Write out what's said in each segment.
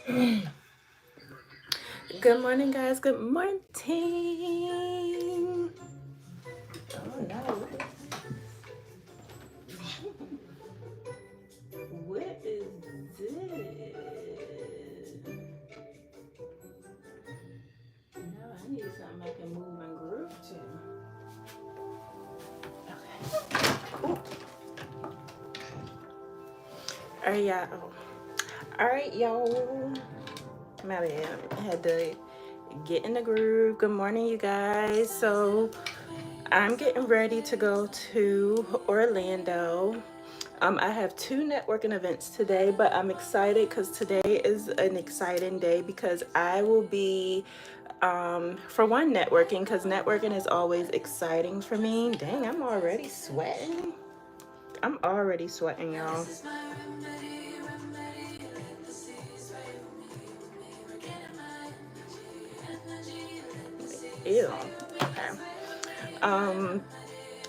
Good morning, guys. Good morning. Oh no. What is this? No, I need something I can move and groove to. Okay. Ooh. All right, y'all. All right, y'all. My bad. I had to get in the groove. Good morning, you guys. So I'm getting ready to go to Orlando. I have two networking events today, but I'm excited because today is an exciting day because I will be, for one, networking, because networking is always exciting for me. Dang, I'm already sweating. I'm already sweating, y'all. Ew. Okay. Um,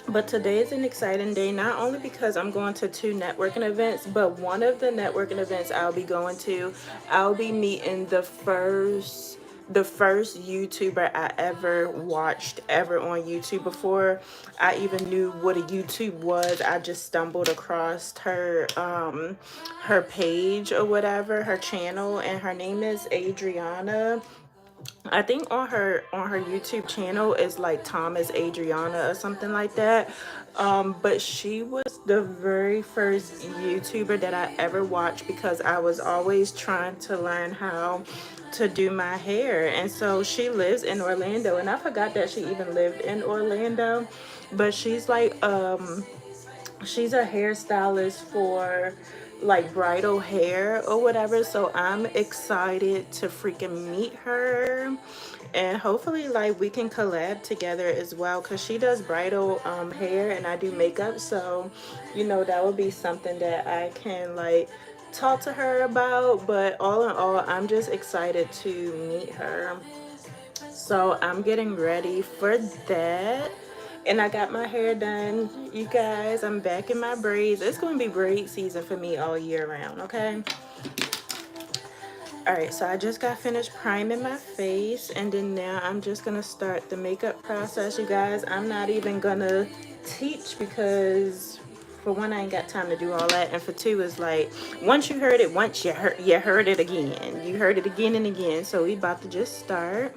But today is an exciting day, not only because I'm going to two networking events, but one of the networking events I'll be going to, I'll be meeting the first YouTuber I ever watched ever on YouTube. Before I even knew what a YouTube was, I just stumbled across her page or whatever, her channel, and her name is Adriana. I think on her YouTube channel is like Thomas Adriana or something like that. But she was the very first YouTuber that I ever watched because I was always trying to learn how to do my hair. And so she lives in Orlando, and I forgot that she even lived in Orlando. But she's a hairstylist for like bridal hair or whatever, so I'm excited to freaking meet her, and hopefully like we can collab together as well, because she does bridal hair and I do makeup. So that would be something that I can like talk to her about. But all in all, I'm just excited to meet her, so I'm getting ready for that. And I got my hair done, you guys. I'm back in my braids. It's going to be braid season for me all year round, okay? All right, so I just got finished priming my face, and then now I'm just going to start the makeup process, you guys. I'm not even going to teach because for one, I ain't got time to do all that, and for two, it's like once you heard it once, you heard it again. You heard it again and again. So we about to just start.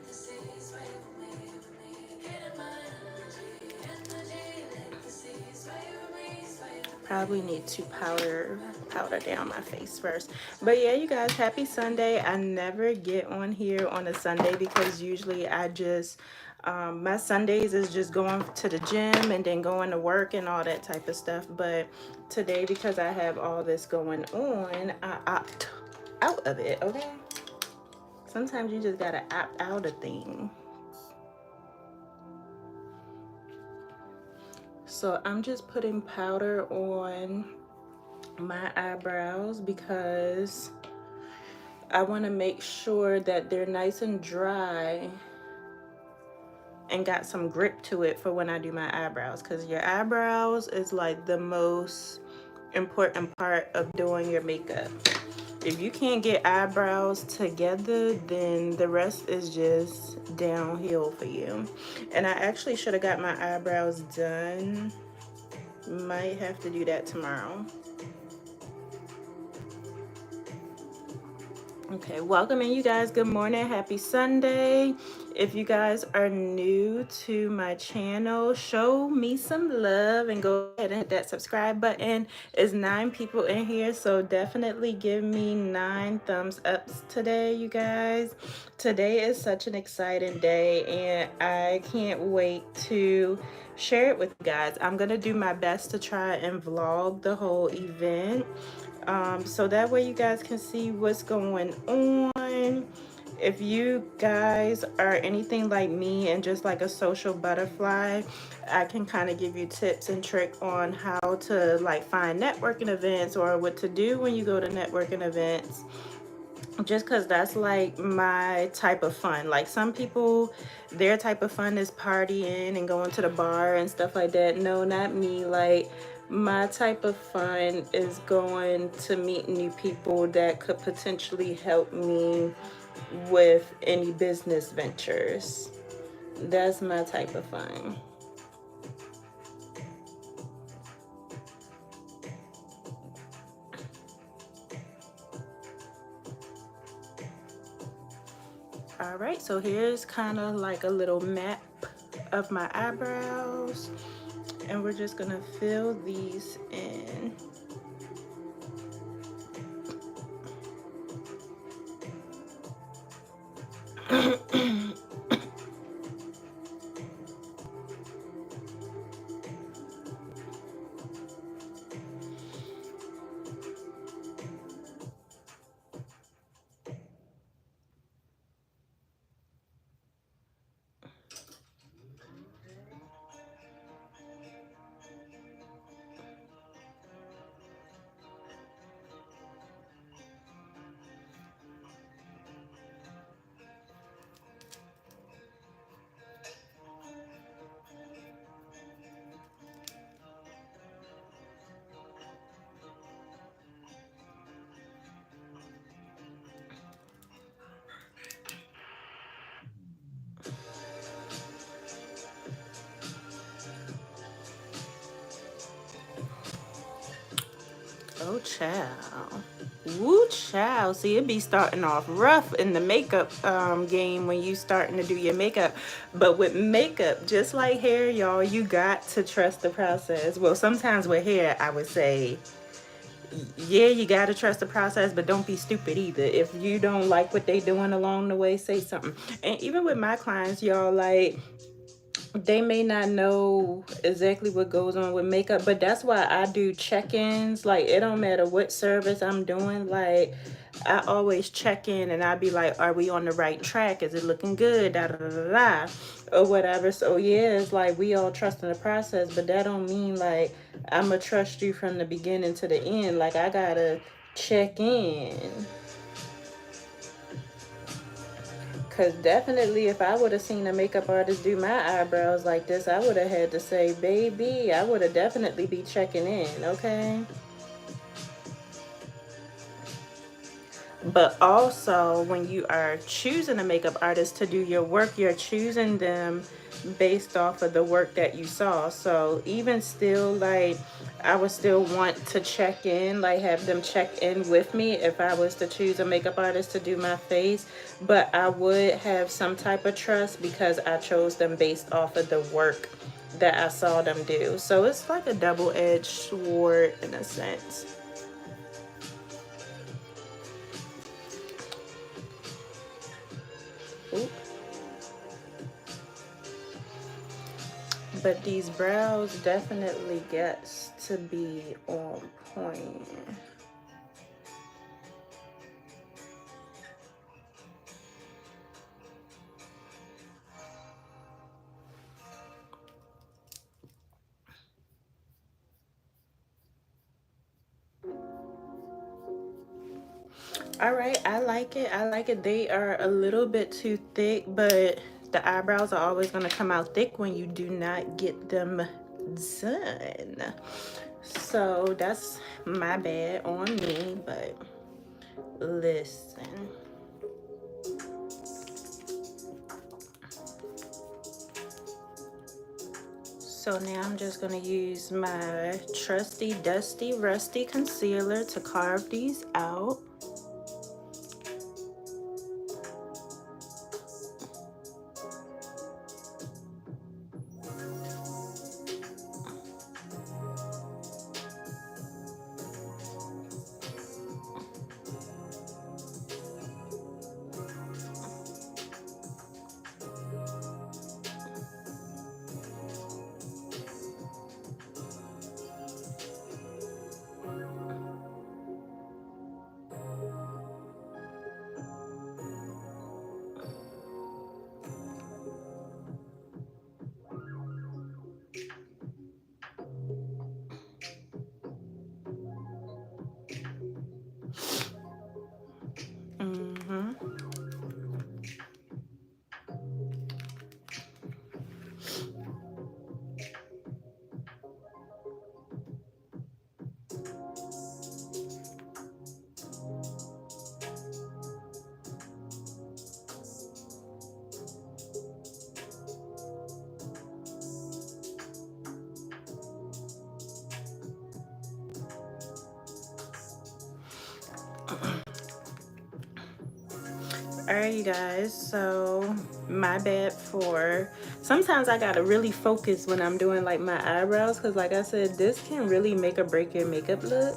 Probably need to powder down my face first. But yeah, you guys, happy Sunday. I never get on here on a Sunday because usually I just my Sundays is just going to the gym and then going to work and all that type of stuff. But today, because I have all this going on, I opt out of it. Okay, sometimes you just gotta opt out of things. So I'm just putting powder on my eyebrows because I want to make sure that they're nice and dry and got some grip to it for when I do my eyebrows, because your eyebrows is like the most important part of doing your makeup. If you can't get eyebrows together, then the rest is just downhill for you. And I actually should have got my eyebrows done. Might have to do that tomorrow. Okay, welcome in, you guys. Good morning, happy Sunday. If you guys are new to my channel, show me some love and go ahead and hit that subscribe button. It's 9 people in here, so definitely give me 9 thumbs ups today, you guys. Today is such an exciting day, and I can't wait to share it with you guys. I'm gonna do my best to try and vlog the whole event, so that way you guys can see what's going on. If you guys are anything like me and just like a social butterfly, I can kind of give you tips and tricks on how to like find networking events or what to do when you go to networking events, just because that's like my type of fun. Like some people, their type of fun is partying and going to the bar and stuff like that. No, not me. Like My type of fun is going to meet new people that could potentially help me with any business ventures. That's my type of fun. All right, so here's kind of like a little map of my eyebrows, and we're just gonna fill these in. Oh, child. Woo, child. See, it be starting off rough in the makeup game when you starting to do your makeup. But with makeup, just like hair, y'all, you got to trust the process. Well, sometimes with hair, I would say, yeah, you got to trust the process, but don't be stupid either. If you don't like what they doing along the way, say something. And even with my clients, y'all, like, they may not know exactly what goes on with makeup, but that's why I do check-ins. Like, it don't matter what service I'm doing, like, I always check in and I be like, are we on the right track? Is it looking good? Da da da da da, or whatever. So yeah, it's like we all trust in the process, but that don't mean like I'ma trust you from the beginning to the end. Like, I gotta check in. Because definitely, if I would have seen a makeup artist do my eyebrows like this, I would have had to say, baby, I would have definitely be checking in, okay? But also, when you are choosing a makeup artist to do your work, you're choosing them based off of the work that you saw. So even still, like, I would still want to check in, like have them check in with me if I was to choose a makeup artist to do my face. But I would have some type of trust because I chose them based off of the work that I saw them do. So it's like a double-edged sword in a sense. Ooh. But these brows definitely gets to be on point. All right, I like it. I like it. They are a little bit too thick, but the eyebrows are always going to come out thick when you do not get them done. So that's my bad on me, but listen. So now I'm just going to use my trusty, dusty, rusty concealer to carve these out. Alright, you guys, so my bad for sometimes I gotta really focus when I'm doing like my eyebrows, because like I said, this can really make or break your makeup look.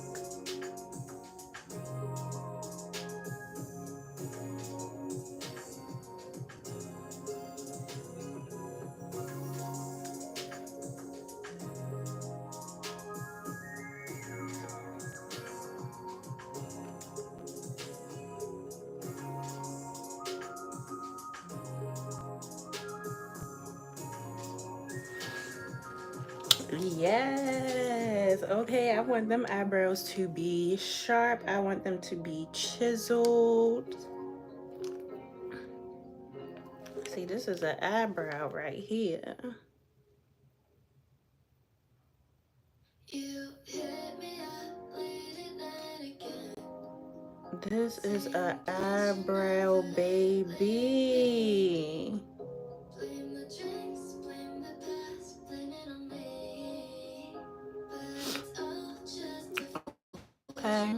Yes. Okay, I want them eyebrows to be sharp. I want them to be chiseled. See, this is an eyebrow right here. This is an eyebrow, baby. Okay.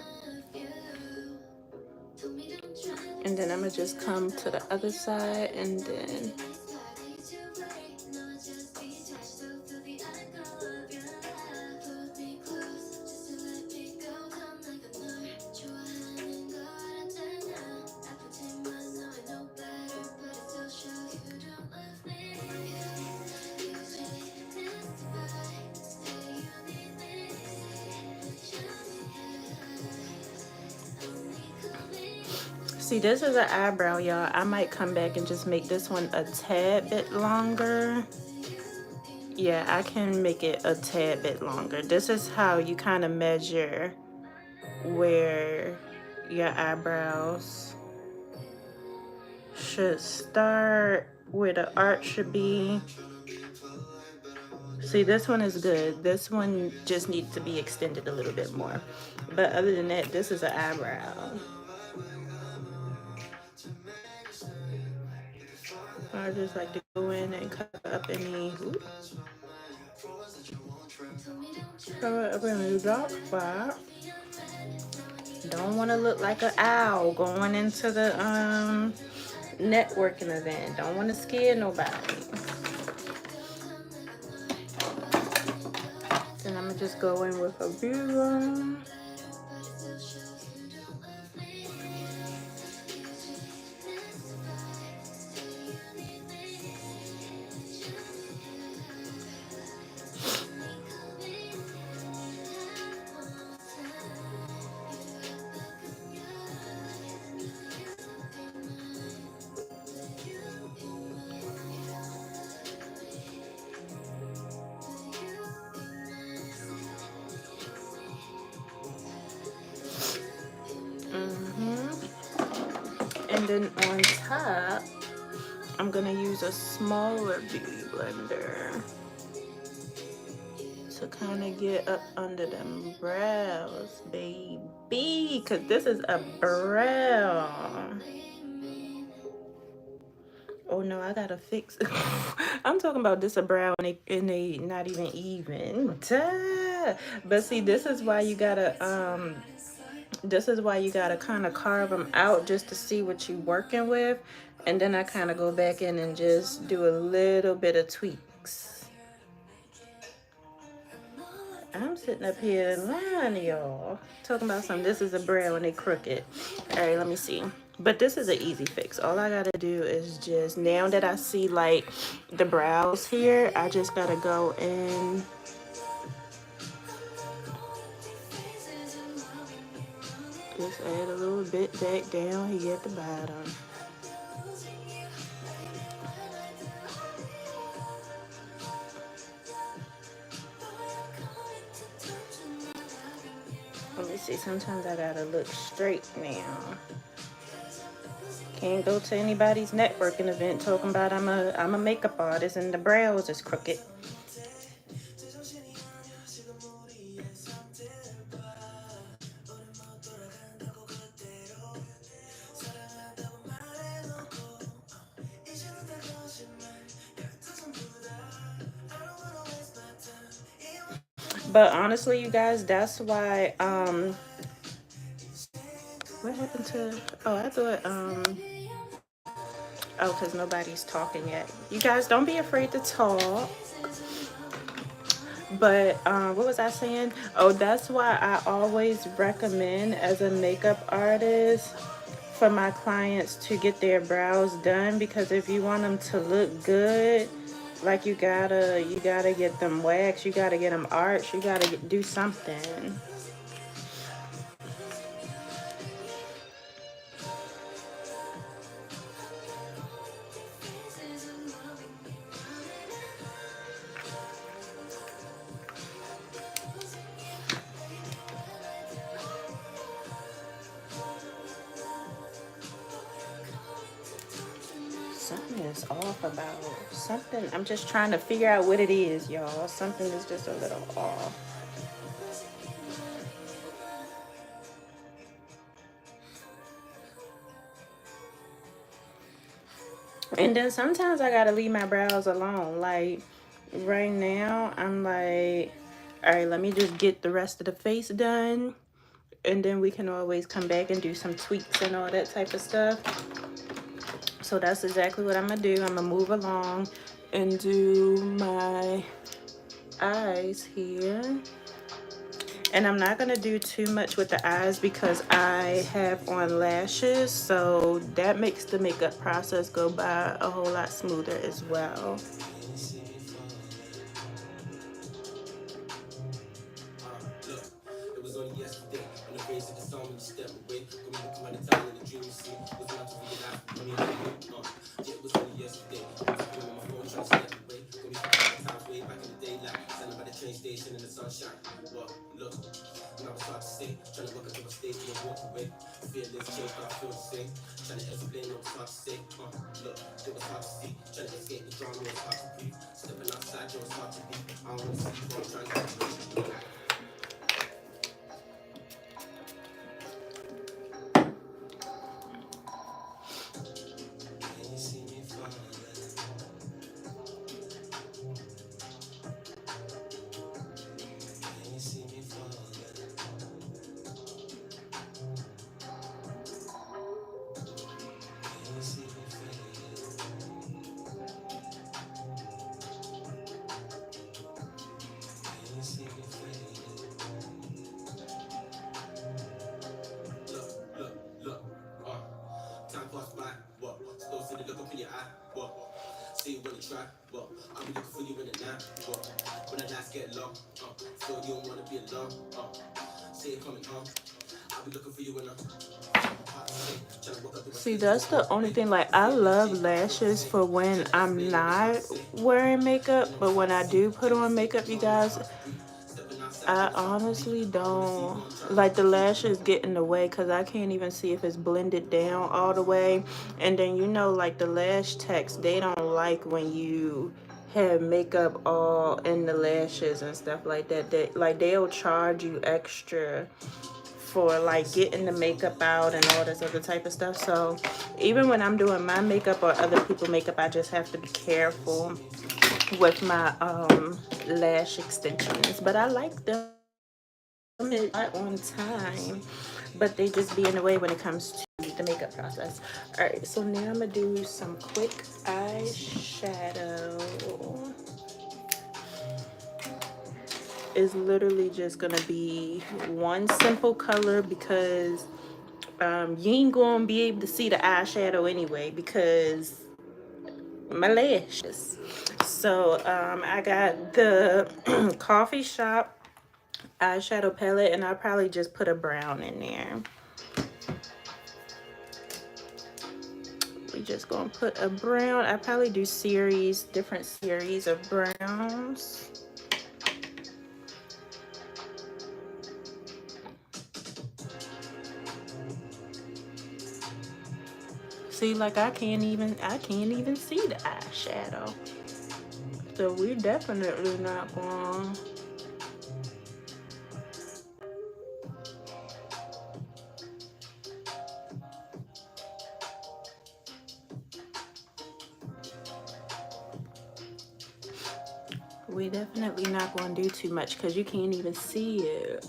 And then I'm gonna just come to the other side and then see, this is an eyebrow, y'all. I might come back and just make this one a tad bit longer. Yeah, I can make it a tad bit longer. This is how you kind of measure where your eyebrows should start, where the arch should be. See, this one is good. This one just needs to be extended a little bit more. But other than that, this is an eyebrow. I just like to go in and cover up any, cover up any dark spot. Don't want to look like an owl going into the networking event. Don't want to scare nobody. Then I'm gonna just go in with a beauty. And then on top, I'm gonna use a smaller beauty blender to kind of get up under them brows, baby, because this is a brow. Oh no, I gotta fix it. I'm talking about this a brow and they not even. Duh. But see, this is why you gotta kind of carve them out just to see what you're working with, and then I kind of go back in and just do a little bit of tweaks. I'm sitting up here lying to y'all, talking about something. This is a brow and they crooked. All right, let me see. But this is an easy fix. All I gotta do is just, now that I see like the brows here, I just gotta go in. Just add a little bit back down here at the bottom. Let me see, sometimes I gotta look straight now. Can't go to anybody's networking event talking about I'm a makeup artist and the brows is crooked. But honestly, you guys, that's why what happened to, oh, I thought Oh, because nobody's talking yet. You guys, don't be afraid to talk. But what was I saying? Oh, that's why I always recommend as a makeup artist for my clients to get their brows done, because if you want them to look good, like you gotta get them waxed, you gotta get them arched, you gotta do something. Something is off about something. I'm just trying to figure out what it is, y'all. Something is just a little off. And then sometimes I gotta leave my brows alone. Like right now, I'm like, all right, let me just get the rest of the face done, and then we can always come back and do some tweaks and all that type of stuff. So that's exactly what I'm gonna do. I'm gonna move along and do my eyes here. And I'm not gonna do too much with the eyes because I have on lashes, so that makes the makeup process go by a whole lot smoother as well. See, that's the only thing. Like, I love lashes for when I'm not wearing makeup, but when I do put on makeup, you guys, I honestly don't like the lashes get in the way because I can't even see if it's blended down all the way. And then, you know, like the lash techs, they don't like when you have makeup all in the lashes and stuff like that. Like they'll charge you extra for like getting the makeup out and all this other type of stuff. So even when I'm doing my makeup or other people's makeup, I just have to be careful with my lash extensions. But I like them on time, but they just be in the way when it comes to the makeup process. All right, so now I'm gonna do some quick eyeshadow. Is literally just gonna be one simple color because you ain't gonna be able to see the eyeshadow anyway because my lashes. So I got the coffee shop eyeshadow palette, and I'll probably just put a brown in there. We just gonna put a brown. I probably do different series of browns. See, like I can't even see the eyeshadow. So we're definitely not going. We definitely not going to do too much because you can't even see it.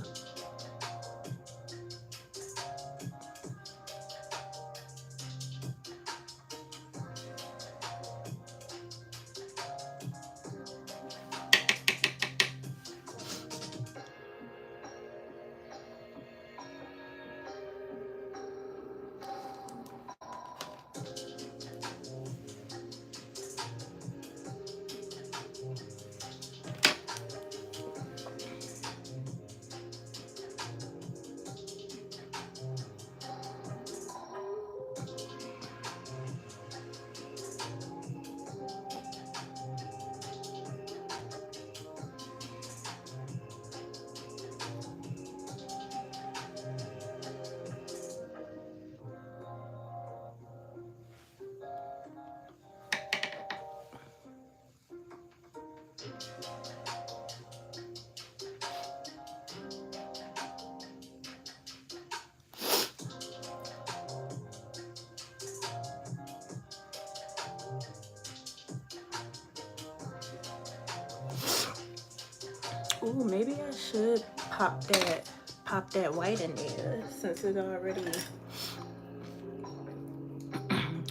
Ooh, maybe I should pop that white in there since it's already.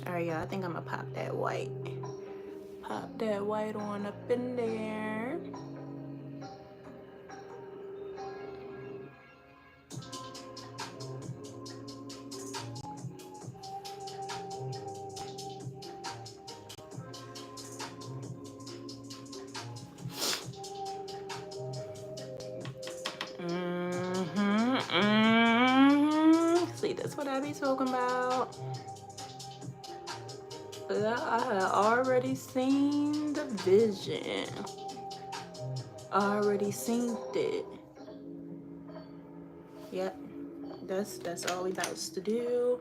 All right, y'all, I think I'm gonna pop that white. Pop that white on up in there. See, that's what I be talking about. I had already seen the vision. Already seen it. Yep, that's all we about to do.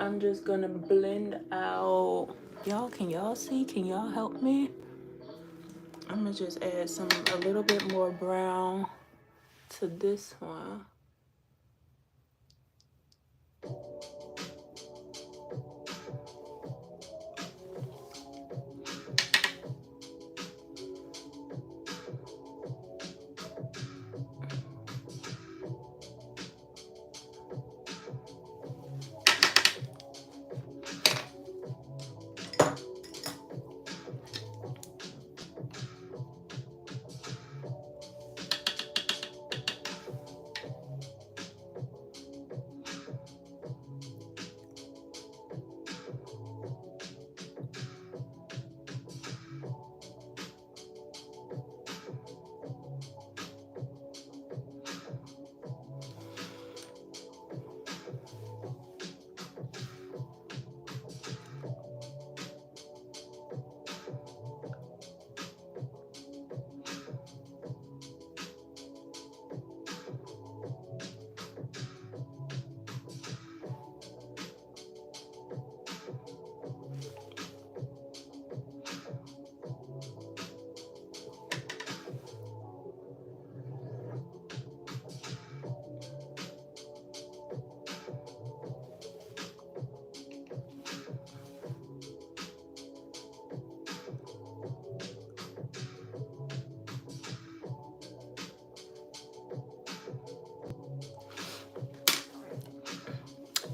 I'm just gonna blend out. Y'all, can y'all see? Can y'all help me? I'm gonna just add a little bit more brown to this one.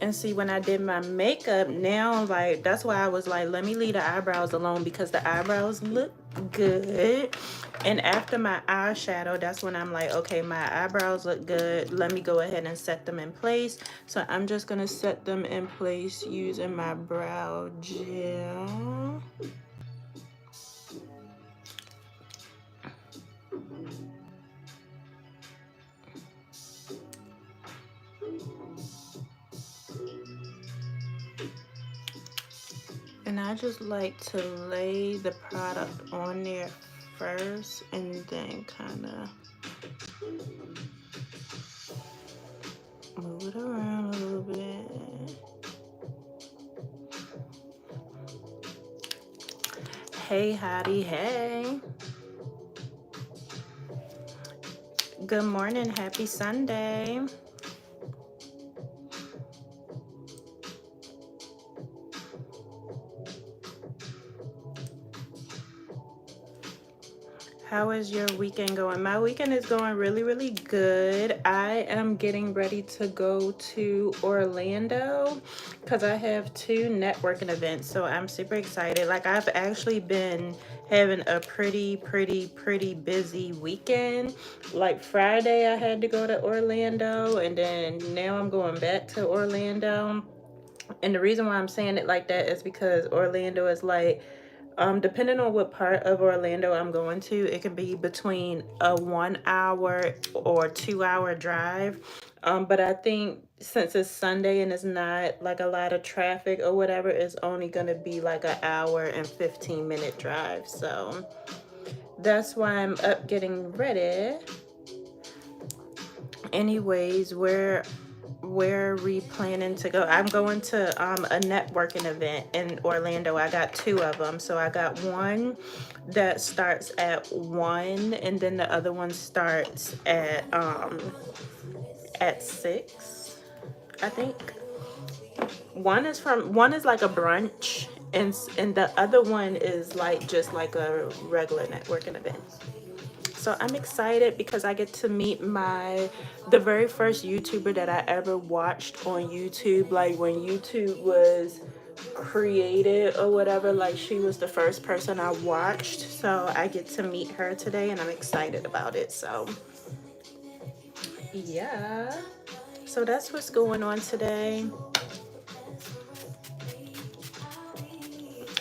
And see, when I did my makeup, now, like, that's why I was like, let me leave the eyebrows alone, because the eyebrows look good. And after my eyeshadow, that's when I'm like, okay, my eyebrows look good. Let me go ahead and set them in place. So I'm just going to set them in place using my brow gel. And I just like to lay the product on there first and then kind of move it around a little bit. Hey, howdy, hey. Good morning, happy Sunday. How is your weekend going? My weekend is going really, really good. I am getting ready to go to Orlando because I have 2 networking events. So I'm super excited. Like, I've actually been having a pretty busy weekend. Like, Friday I had to go to Orlando, and then now I'm going back to Orlando. And the reason why I'm saying it like that is because Orlando is like, depending on what part of Orlando I'm going to, it can be between a 1 hour or 2 hour drive. But I think since it's Sunday and it's not like a lot of traffic or whatever, it's only going to be like an hour and 15-minute drive. So that's why I'm up getting ready. Anyways, where are we planning to go? I'm going to a networking event in Orlando. I got 2 of them. So I got one that starts at 1, and then the other one starts at 6, I think. One is like a brunch, and the other one is like just like a regular networking event. So I'm excited because I get to meet the very first YouTuber that I ever watched on YouTube, like when YouTube was created or whatever. Like, she was the first person I watched, so I get to meet her today and I'm excited about it. So yeah, so that's what's going on today.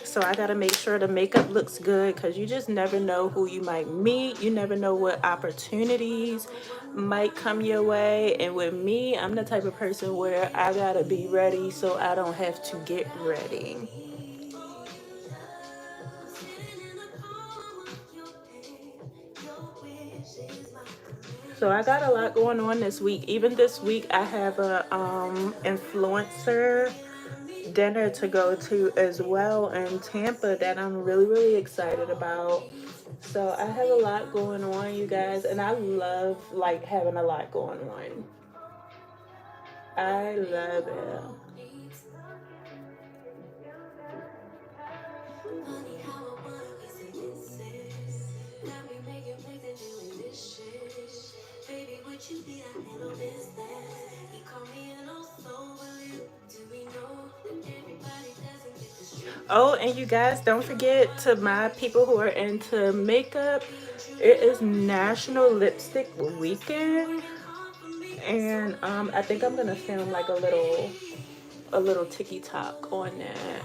So I gotta make sure the makeup looks good, because you just never know who you might meet. You never know what opportunities might come your way. And with me, I'm the type of person where I gotta be ready so I don't have to get ready. So I got a lot going on this week. Even this week, I have a influencer dinner to go to as well in Tampa that I'm really, really excited about. So I have a lot going on, you guys, and I love like having a lot going on. I love it. Oh, and you guys, don't forget, to my people who are into makeup, it is National Lipstick Weekend, and I think I'm gonna film like a little TikTok on that.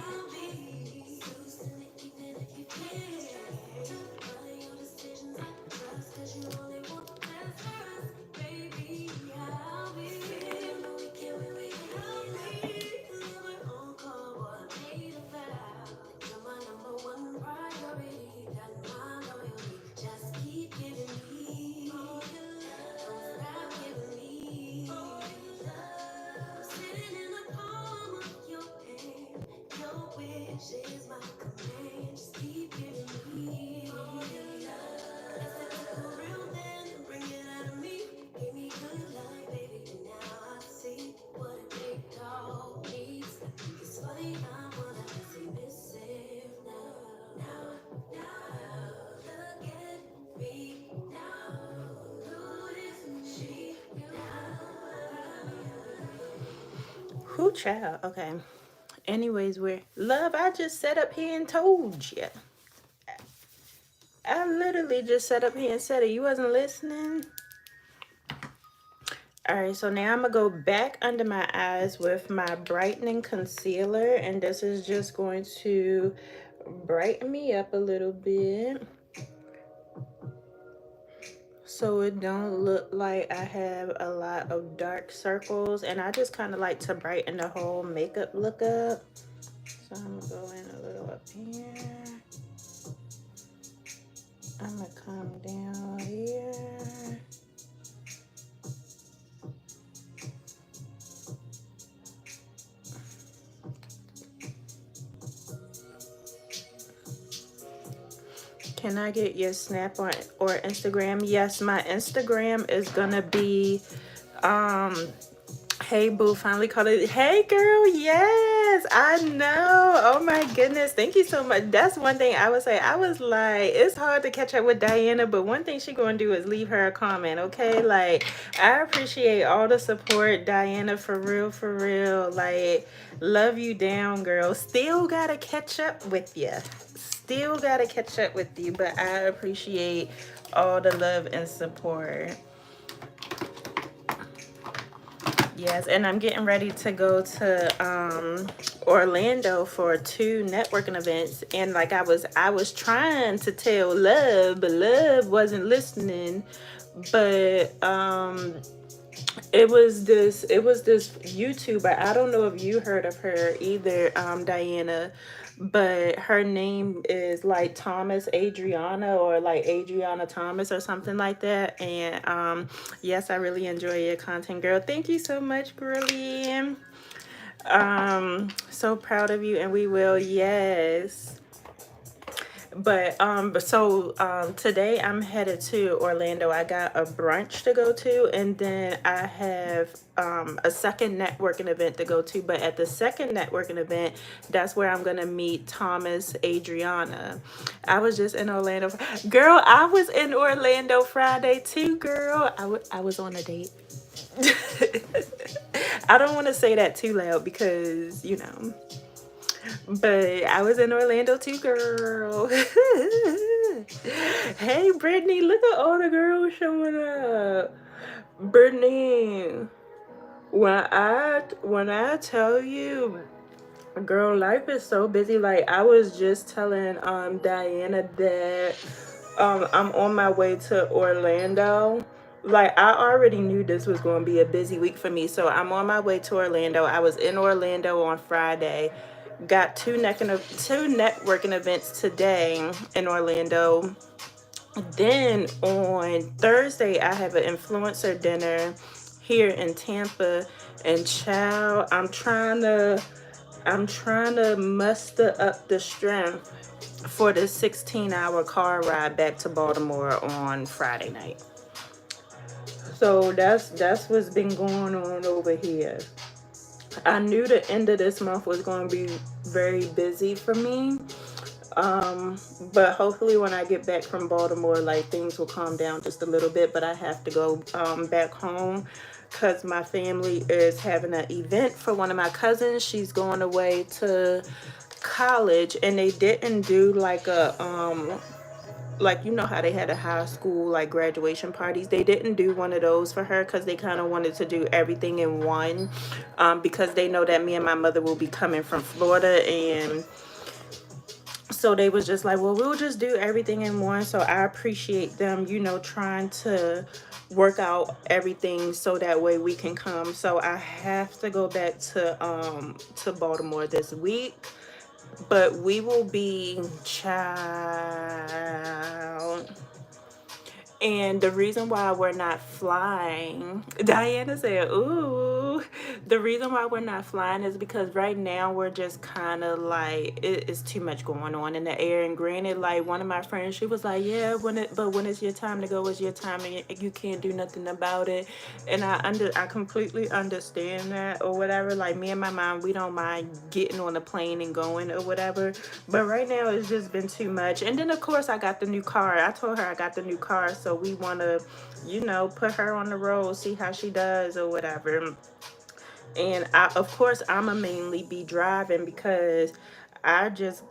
Who child? Okay. Anyways, we're love. I just sat up here and told you. I literally just sat up here and said it. You wasn't listening. All right, so now I'm gonna go back under my eyes with my brightening concealer, and this is just going to brighten me up a little bit so it don't look like I have a lot of dark circles. And I just kind of like to brighten the whole makeup look up. So I'm gonna go in a little up here. I'm gonna come down here. Can I get your Snap or Instagram? Yes, my Instagram is gonna be hey boo, finally called it. Hey girl, yes, I know. Oh my goodness, thank you so much. That's one thing I would say. I was like, it's hard to catch up with Diana, but one thing she gonna do is leave her a comment, okay? Like, I appreciate all the support, Diana, for real, for real. Like, love you down, girl. Still gotta catch up with you. Still gotta catch up with you, but I appreciate all the love and support. Yes, and I'm getting ready to go to Orlando for 2 networking events, and like I was trying to tell Love, but Love wasn't listening. But it was this YouTuber. I don't know if you heard of her either, Diana, but her name is like Thomas Adriana, or like Adriana Thomas or something like that. And yes, I really enjoy your content, girl. Thank you so much, girlie. So proud of you, and we will, yes. But today I'm headed to Orlando. I got a brunch to go to, and then I have a second networking event to go to. But at the second networking event, that's where I'm gonna meet Thomas, Adriana. I was just in Orlando. Girl, I was in Orlando Friday too, girl. I was on a date. I don't want to say that too loud because, you know. But I was in Orlando too, girl. Hey, Brittany, look at all the girls showing up. Brittany, when I tell you, girl, life is so busy. Like I was just telling Diana that I'm on my way to Orlando. Like I already knew this was going to be a busy week for me, so I'm on my way to Orlando. I was in Orlando on Friday. Got two networking events today in Orlando. Then on Thursday, I have an influencer dinner here in Tampa. And child, I'm trying to muster up the strength for the 16-hour car ride back to Baltimore on Friday night. So that's what's been going on over here. I knew the end of this month was going to be very busy for me. But hopefully when I get back from Baltimore, like things will calm down just a little bit. But I have to go back home because my family is having an event for one of my cousins. She's going away to college, and they didn't do like like you know how they had a high school like graduation parties. They didn't do one of those for her because they kind of wanted to do everything in one, because they know that me and my mother will be coming from Florida, and so they was just like, well, we'll just do everything in one. So I appreciate them, you know, trying to work out everything so that way we can come. So I have to go back to Baltimore this week. But we will be child. And the reason why we're not flying, Diana said, ooh, the reason why we're not flying is because right now we're just kind of like, it's too much going on in the air. And granted, like one of my friends, she was like, yeah, when it's your time to go, it's your time and you can't do nothing about it. And I completely understand that or whatever. Like me and my mom, we don't mind getting on the plane and going or whatever. But right now it's just been too much. And then of course I got the new car. I told her I got the new car. So we want to, you know, put her on the road, see how she does or whatever. And of course, I'ma mainly be driving because I just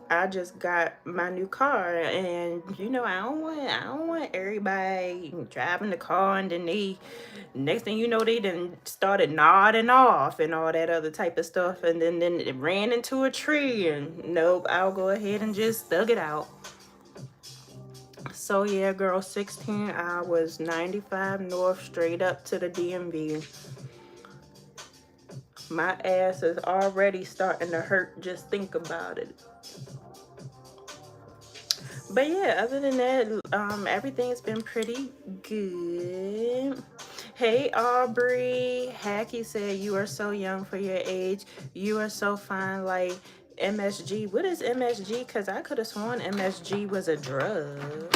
got my new car, and you know I don't want everybody driving the car and then they next thing you know they done started nodding off and all that other type of stuff, and then it ran into a tree, and nope, I'll go ahead and just thug it out. So yeah, girl, 16 hours, 95 north, straight up to the DMV. My ass is already starting to hurt, just think about it. But yeah, other than that, everything's been pretty good. Hey Aubrey, Hacky said you are so young for your age. You are so fine like MSG. What is MSG? Because I could have sworn MSG was a drug.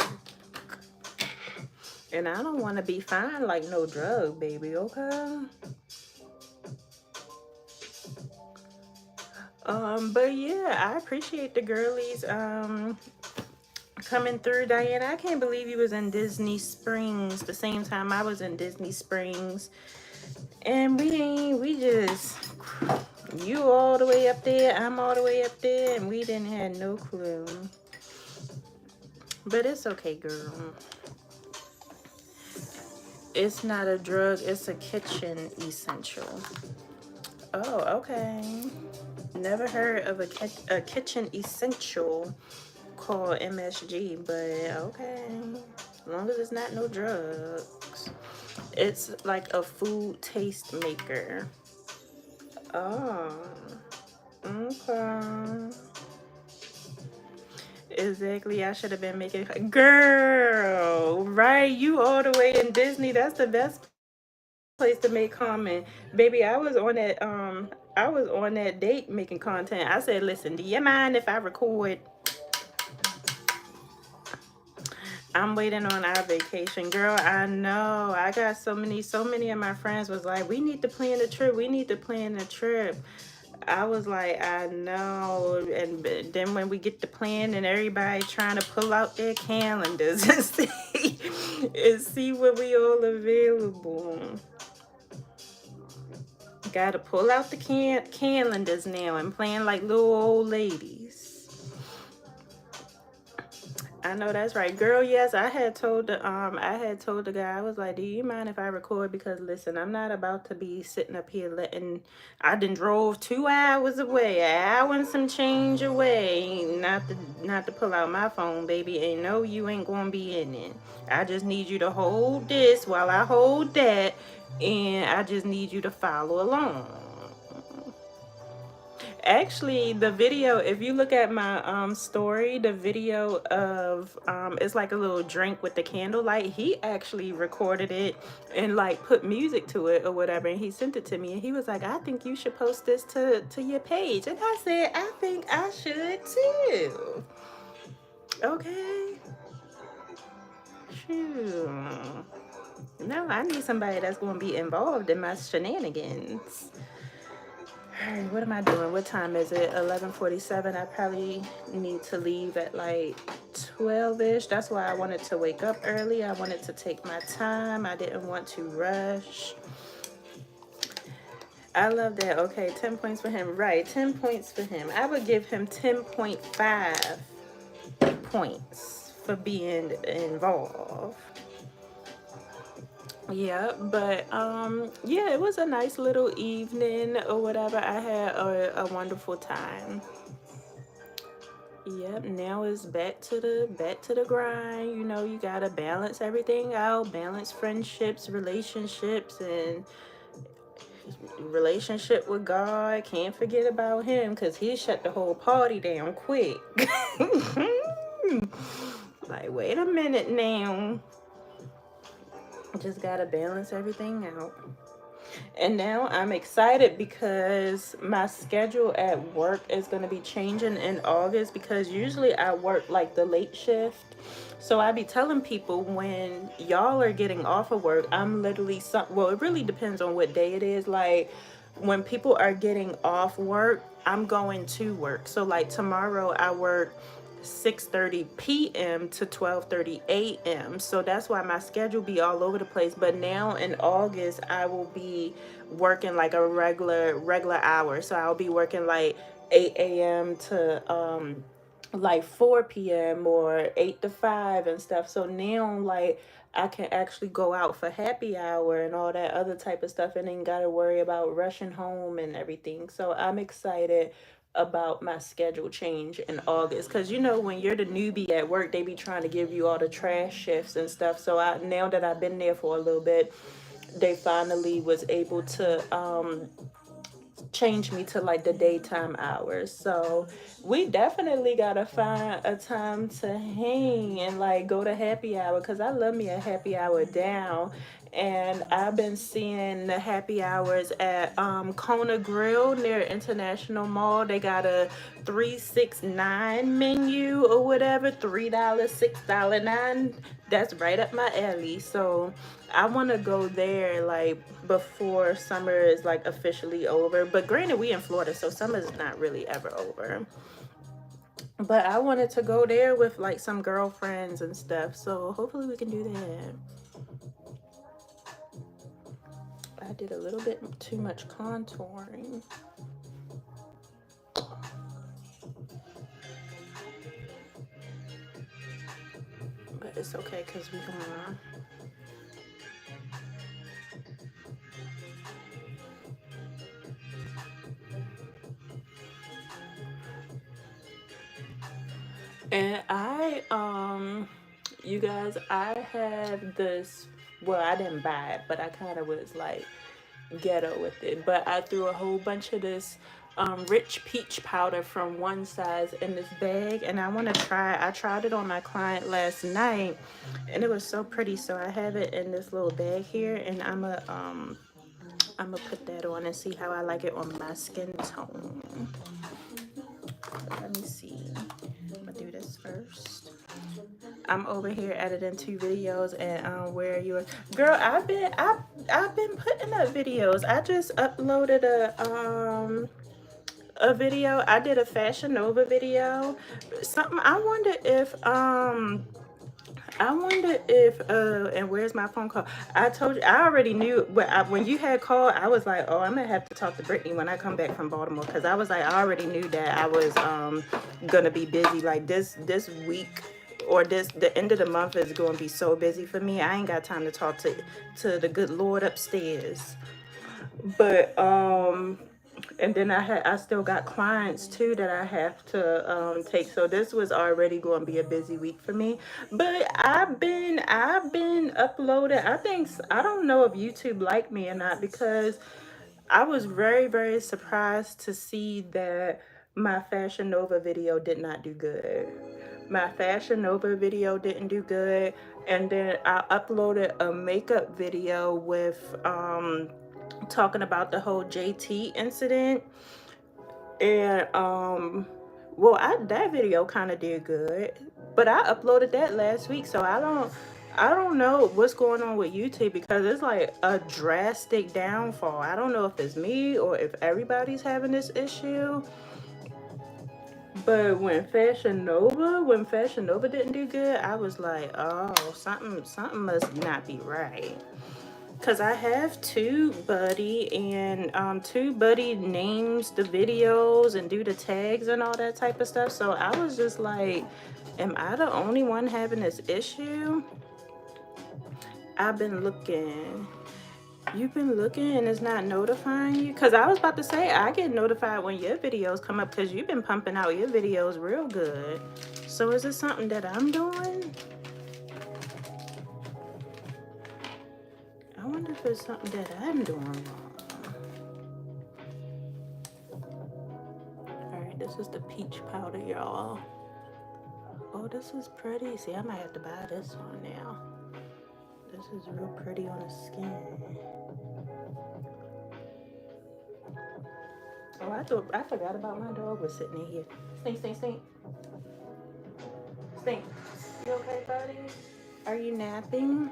And I don't want to be fine like no drug, baby, okay? But yeah, I appreciate the girlies coming through. Diana, I can't believe you was in Disney Springs the same time I was in Disney Springs. And we just, you all the way up there, I'm all the way up there, and we didn't have no clue. But it's okay, girl. It's not a drug, it's a kitchen essential. Oh, okay. Never heard of a kitchen essential called MSG, but okay. As long as it's not no drugs. It's like a food taste maker. Oh, okay. Exactly. I should have been making, girl, right? You all the way in Disney. That's the best place to make comment. Baby, I was on that date making content. I said, listen, do you mind if I record? I'm waiting on our vacation, girl. I know. I got so many of my friends was like, we need to plan a trip. We need to plan a trip. I was like, I know. And then when we get the plan and everybody trying to pull out their calendars and see what we all available. Got to pull out the calendars now and plan like little old ladies. I know that's right, girl. Yes, I had told the guy, I was like, do you mind if I record? Because listen, I'm not about to be sitting up here letting. I done drove 2 hours away, an hour and some change away, not to pull out my phone, baby. And no, you ain't gonna be in it. I just need you to hold this while I hold that, and I just need you to follow along. Actually, the video, if you look at my story, the video of it's like a little drink with the candlelight. He actually recorded it and like put music to it or whatever, and he sent it to me, and he was like, I think you should post this to your page. And I said, I think I should too. Okay. Shoot. No, I need somebody that's going to be involved in my shenanigans. All right, what am I doing? What time is it? 11:47. I probably need to leave at like 12-ish. That's why I wanted to wake up early. I wanted to take my time. I didn't want to rush. I love that. Okay, 10 points for him. Right, 10 points for him. I would give him 10.5 points for being involved. Yeah, but yeah, it was a nice little evening or whatever. I had a wonderful time. Yep, now it's back to the grind. You know, you gotta balance everything out, balance friendships, relationships, and relationship with God. Can't forget about him because he shut the whole party down quick. Like, wait a minute now. Just gotta balance everything out. And now I'm excited because my schedule at work is going to be changing in August, because usually I work like the late shift. So I be telling people, when y'all are getting off of work, I'm literally well, it really depends on what day it is. Like when people are getting off work, I'm going to work. So like tomorrow I work 6:30 p.m. to 12:30 a.m. So that's why my schedule be all over the place. But now in August, I will be working like a regular hour. So I'll be working like 8 a.m. to like 4 p.m. or 8 to 5 and stuff. So now like I can actually go out for happy hour and all that other type of stuff, and then gotta worry about rushing home and everything. So I'm excited about my schedule change in August, because you know when you're the newbie at work, they be trying to give you all the trash shifts and stuff. So I, now that I've been there for a little bit, they finally was able to change me to like the daytime hours. So we definitely gotta find a time to hang and like go to happy hour, because I love me a happy hour down. And I've been seeing the happy hours at Kona Grill near International Mall. They got a 369 menu or whatever, $3, $6.09. That's right up my alley. So I want to go there like before summer is like officially over. But granted, we in Florida, so summer's not really ever over. But I wanted to go there with like some girlfriends and stuff. So hopefully we can do that. I did a little bit too much contouring. But it's okay because we gonna. And you guys, I have this, well, I didn't buy it, but I kind of was like ghetto with it. But I threw a whole bunch of this rich peach powder from One Size in this bag, and I tried it on my client last night, and it was so pretty. So I have it in this little bag here, and I'm gonna put that on and see how I like it on my skin tone. Let me see. I'm gonna do this first. I'm over here editing 2 videos, and where are you? Girl, I've been putting up videos. I just uploaded a video. I did a Fashion Nova video. Something and where's my phone call? I told you, I already knew, but when you had called, I was like, oh, I'm gonna have to talk to Brittany when I come back from Baltimore, because I was like, I already knew that I was gonna be busy. Like this week, or the end of the month is gonna be so busy for me. I ain't got time to talk to the good Lord upstairs. But and then I still got clients too that I have to take. So this was already going to be a busy week for me. But I've been uploading. I don't know if YouTube liked me or not, because I was very, very surprised to see that my Fashion Nova video did not do good. My Fashion Nova video didn't do good. And then I uploaded a makeup video with talking about the whole JT incident. And well, that video kind of did good, but I uploaded that last week, so I don't know what's going on with YouTube, because it's like a drastic downfall. I don't know if it's me or if everybody's having this issue. But when Fashion Nova didn't do good, I was like, oh, something must not be right. Cause I have TubeBuddy, and TubeBuddy names the videos and do the tags and all that type of stuff. So I was just like, am I the only one having this issue? I've been looking. You've been looking and it's not notifying you? Cause I was about to say, I get notified when your videos come up, cause you've been pumping out your videos real good. So is it something that I'm doing? I wonder if it's something that I'm doing wrong. Alright, this is the peach powder, y'all. Oh, this is pretty. See, I might have to buy this one now. This is real pretty on the skin. Oh, I forgot about my dog was sitting in here. Stink, stink, stink. Stink. You okay, buddy? Are you napping?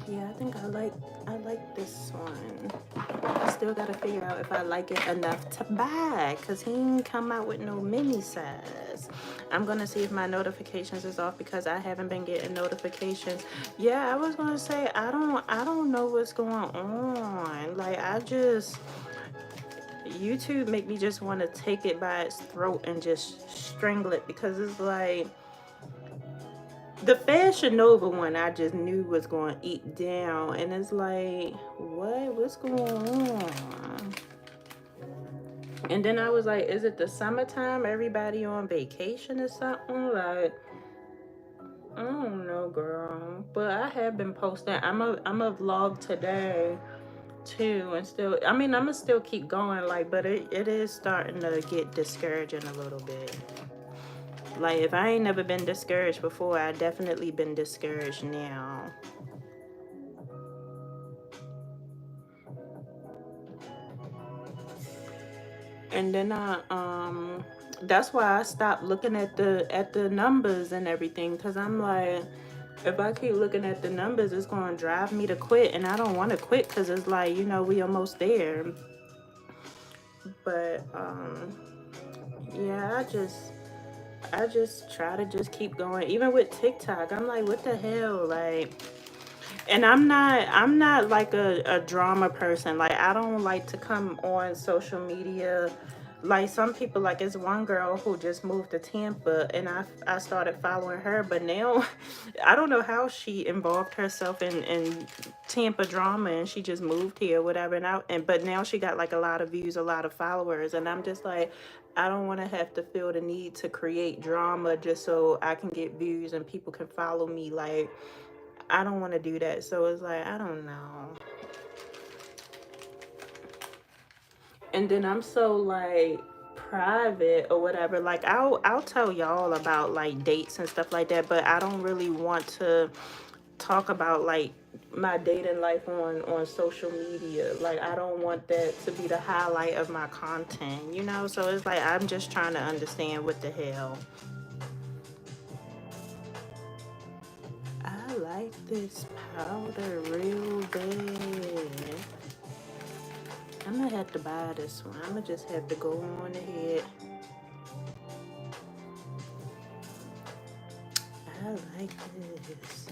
Yeah, I think I like this one. I still gotta figure out if I like it enough to buy, cause he ain't come out with no mini size. I'm gonna see if my notifications is off, because I haven't been getting notifications. Yeah, I was gonna say I don't know what's going on. Like YouTube make me just want to take it by its throat and just strangle it, because it's like, the Fashion Nova one I just knew was going to eat down. And it's like, what's going on? And then I was like, is it the summertime? Everybody on vacation or something? Like, I don't know, girl. But I have been posting. I'm a vlog today too, and still, I mean, I'm gonna still keep going, like, but it is starting to get discouraging a little bit. Like, if I ain't never been discouraged before, I definitely been discouraged now. And then that's why I stopped looking at the numbers and everything, because I'm like, if I keep looking at the numbers, it's going to drive me to quit, and I don't want to quit, because it's like, we almost there. But yeah, I just try to just keep going. Even with TikTok, I'm like, what the hell? Like, and I'm not like a drama person. Like, I don't like to come on social media. Like, some people, like, it's one girl who just moved to Tampa, and I started following her, but now I don't know how she involved herself in Tampa drama, and she just moved here, whatever. But now she got like a lot of views, a lot of followers, and I'm just like, I don't want to have to feel the need to create drama just so I can get views and people can follow me. Like, I don't want to do that. So it's like, I don't know. And then I'm so like private or whatever. Like, I'll tell y'all about like dates and stuff like that, but I don't really want to talk about like my dating life on social media. Like, I don't want that to be the highlight of my content, you know? So it's like I'm just trying to understand what the hell. I like this powder real bad. I'm gonna have to buy this one. I'm gonna just have to go on ahead. I like this.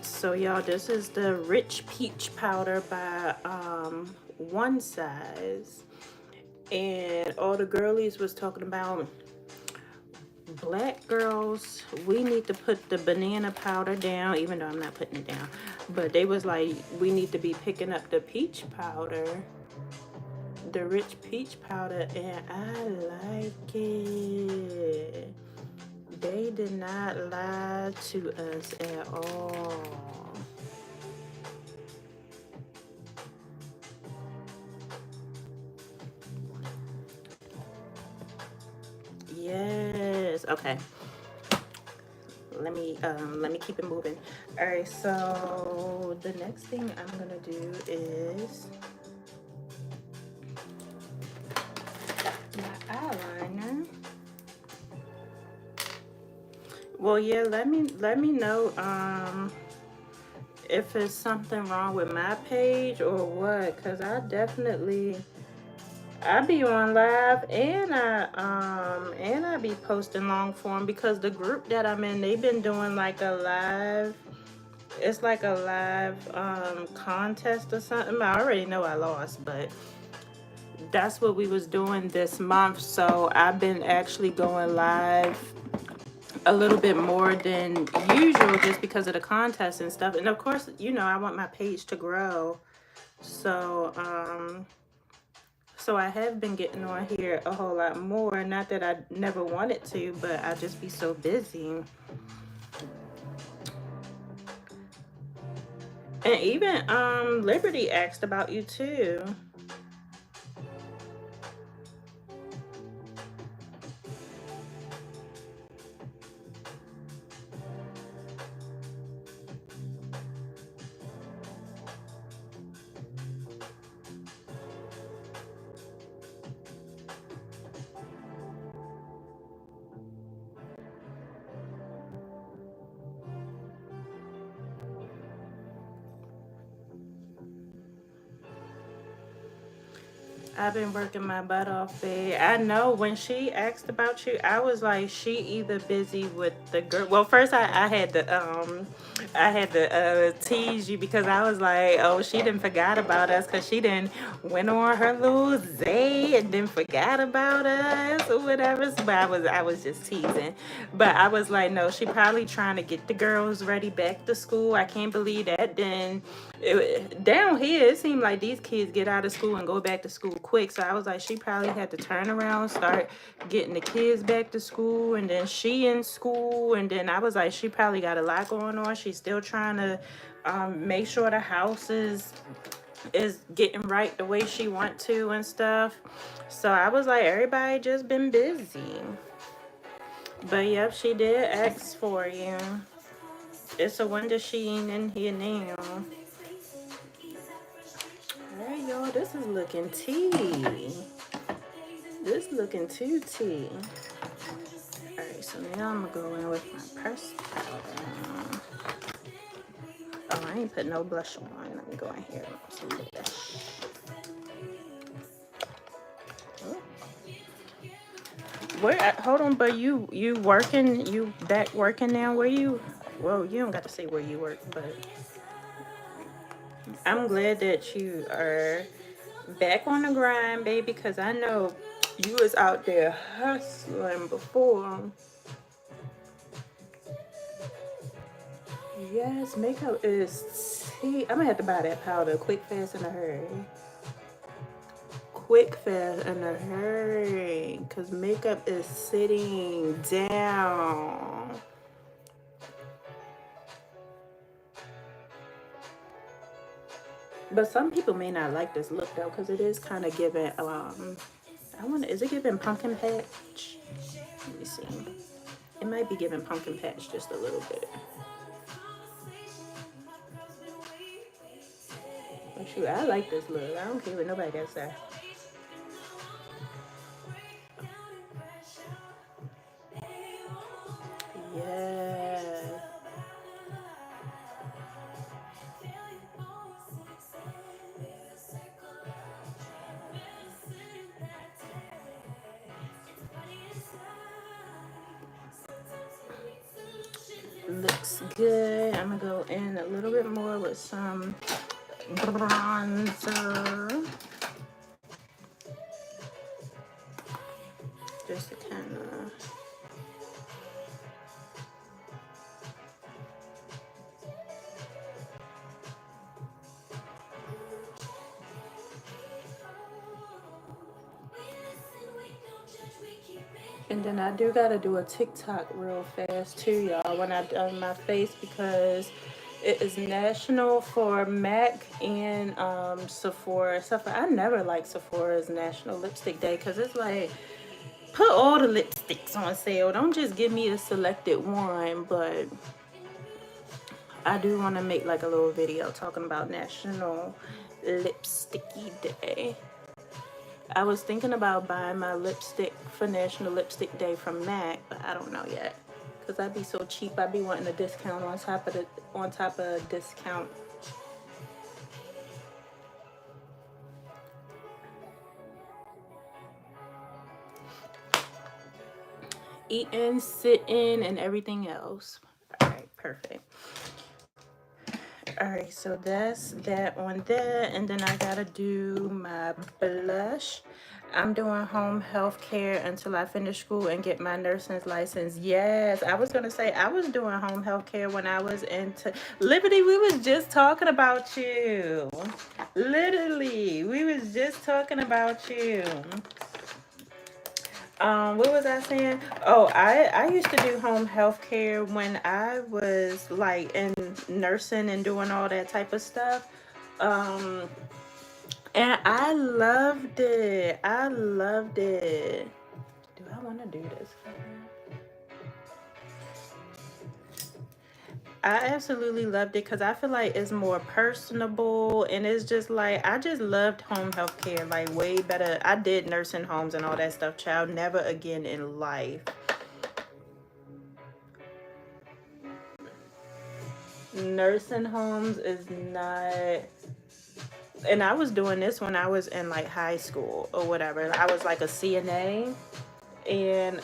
So y'all, this is the Rich Peach Powder by One Size. And all the girlies was talking about, black girls, we need to put the banana powder down, even though I'm not putting it down. But they was like, we need to be picking up the peach powder, the Rich Peach Powder, and I like it. They did not lie to us at all. Yes. Okay. Let me keep it moving. All right. So the next thing I'm gonna do is my eyeliner. Well, yeah. Let me know if it's something wrong with my page or what, cause I be on live, and I be posting long form, because the group that I'm in, they've been doing like a live, it's like a live contest or something. I already know I lost, but that's what we was doing this month. So I've been actually going live a little bit more than usual, just because of the contest and stuff. And of course, you know, I want my page to grow. So I have been getting on here a whole lot more. Not that I never wanted to, but I just be so busy. And even Liberty asked about you too. I've been working my butt off, babe. I know when she asked about you, I was like, she either busy with the girl. Well, first I had to tease you, because I was like, oh, she didn't forgot about us, because she didn't went on her little zay and then forgot about us or whatever. But I was just teasing. But I was like, no, she probably trying to get the girls ready back to school. I can't believe that. Then down here, it seemed like these kids get out of school and go back to school quick. So I was like, she probably had to turn around, start getting the kids back to school, and then she in school. And then I was like, she probably got a lot going on. She's still trying to make sure the house is getting right the way she want to and stuff. So I was like, everybody just been busy. But yep, she did ask for you. It's a wonder she ain't in here now. Alright, y'all, this is looking tea. This looking too tea. Alright, so now I'm gonna go in with my pressed powder. Oh, I ain't put no blush on. Let me go in here with some blush. Oh. Where? Hold on, but you working? You back working now? Where you? Well, you don't got to say where you work, but I'm glad that you are back on the grind, baby, because I know you was out there hustling before. Yes, makeup is tea. I'm gonna have to buy that powder quick, fast, in a hurry. Quick, fast, in a hurry, because makeup is sitting down. But some people may not like this look though, because it is kind of giving is it giving pumpkin patch? Let me see. It might be giving pumpkin patch just a little bit. But shoot, I like this look. I don't care what nobody got to say. Yeah. Looks good. I'm gonna go in a little bit more with some bronzer. Just to kind of. And then I do gotta do a TikTok real fast too, y'all, when I done my face, because it is National for MAC and Sephora. I never like Sephora's National Lipstick Day, because it's like, put all the lipsticks on sale. Don't just give me a selected one. But I do want to make like a little video talking about National Lipsticky Day. I was thinking about buying my lipstick for National Lipstick Day from MAC, but I don't know yet, because I'd be so cheap. I'd be wanting a discount on top of a discount. Eating, sitting, and everything else. All right, perfect. All right, so that's that on that, and then I gotta do my blush. I'm doing home health care until I finish school and get my nursing license. Yes, I was gonna say I was doing home health care when I was into Liberty. We was just talking about you. Literally, we was just talking about you. What was I saying? Oh, I used to do home health care when I was like in nursing and doing all that type of stuff. Um, and I loved it. I loved it. Do I want to do this for her? I absolutely loved it, because I feel like it's more personable, and it's just like, I just loved home health care like way better. I did nursing homes and all that stuff, child. Never again in life. Nursing homes is not. And I was doing this when I was in like high school or whatever. I was like a CNA, and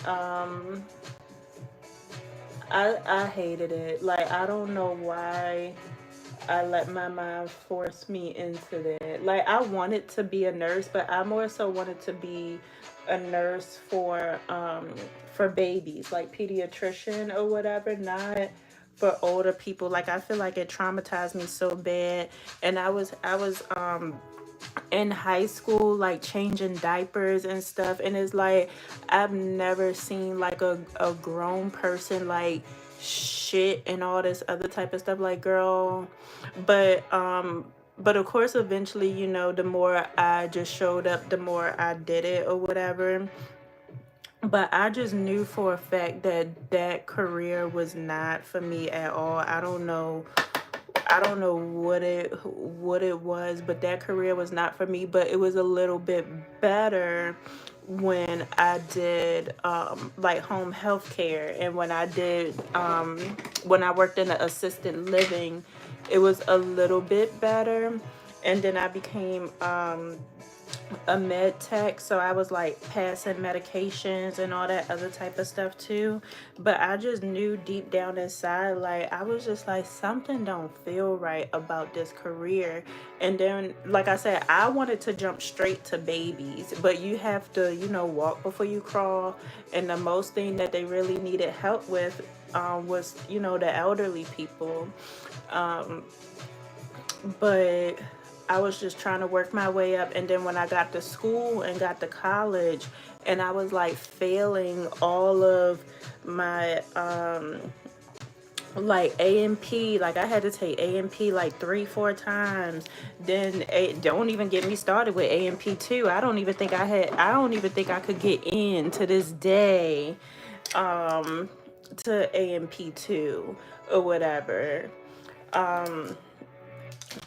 I hated it. Like, I don't know why I let my mom force me into that. Like, I wanted to be a nurse, but I more so wanted to be a nurse for babies, like pediatrician or whatever, not for older people. Like, I feel like it traumatized me so bad. And I was in high school, like changing diapers and stuff, and it's like, I've never seen like a grown person like shit and all this other type of stuff, like, girl. But of course, eventually, the more I just showed up, the more I did it or whatever. But I just knew for a fact that that career was not for me at all. I don't know what it was, but that career was not for me. But it was a little bit better when I did like home health care, and when I worked in the assisted living, it was a little bit better. And then I became a med tech, so I was like passing medications and all that other type of stuff too. But I just knew deep down inside, like, I was just like, something don't feel right about this career. And then, like I said, I wanted to jump straight to babies, but you have to, walk before you crawl. And the most thing that they really needed help with was, the elderly people. um, but I was just trying to work my way up. And then when I got to school and got to college, and I was like failing all of my like A&P, like I had to take A&P like 3-4 times. Then don't even get me started with A&P 2. I don't even think I could get in to this day to A&P 2 or whatever.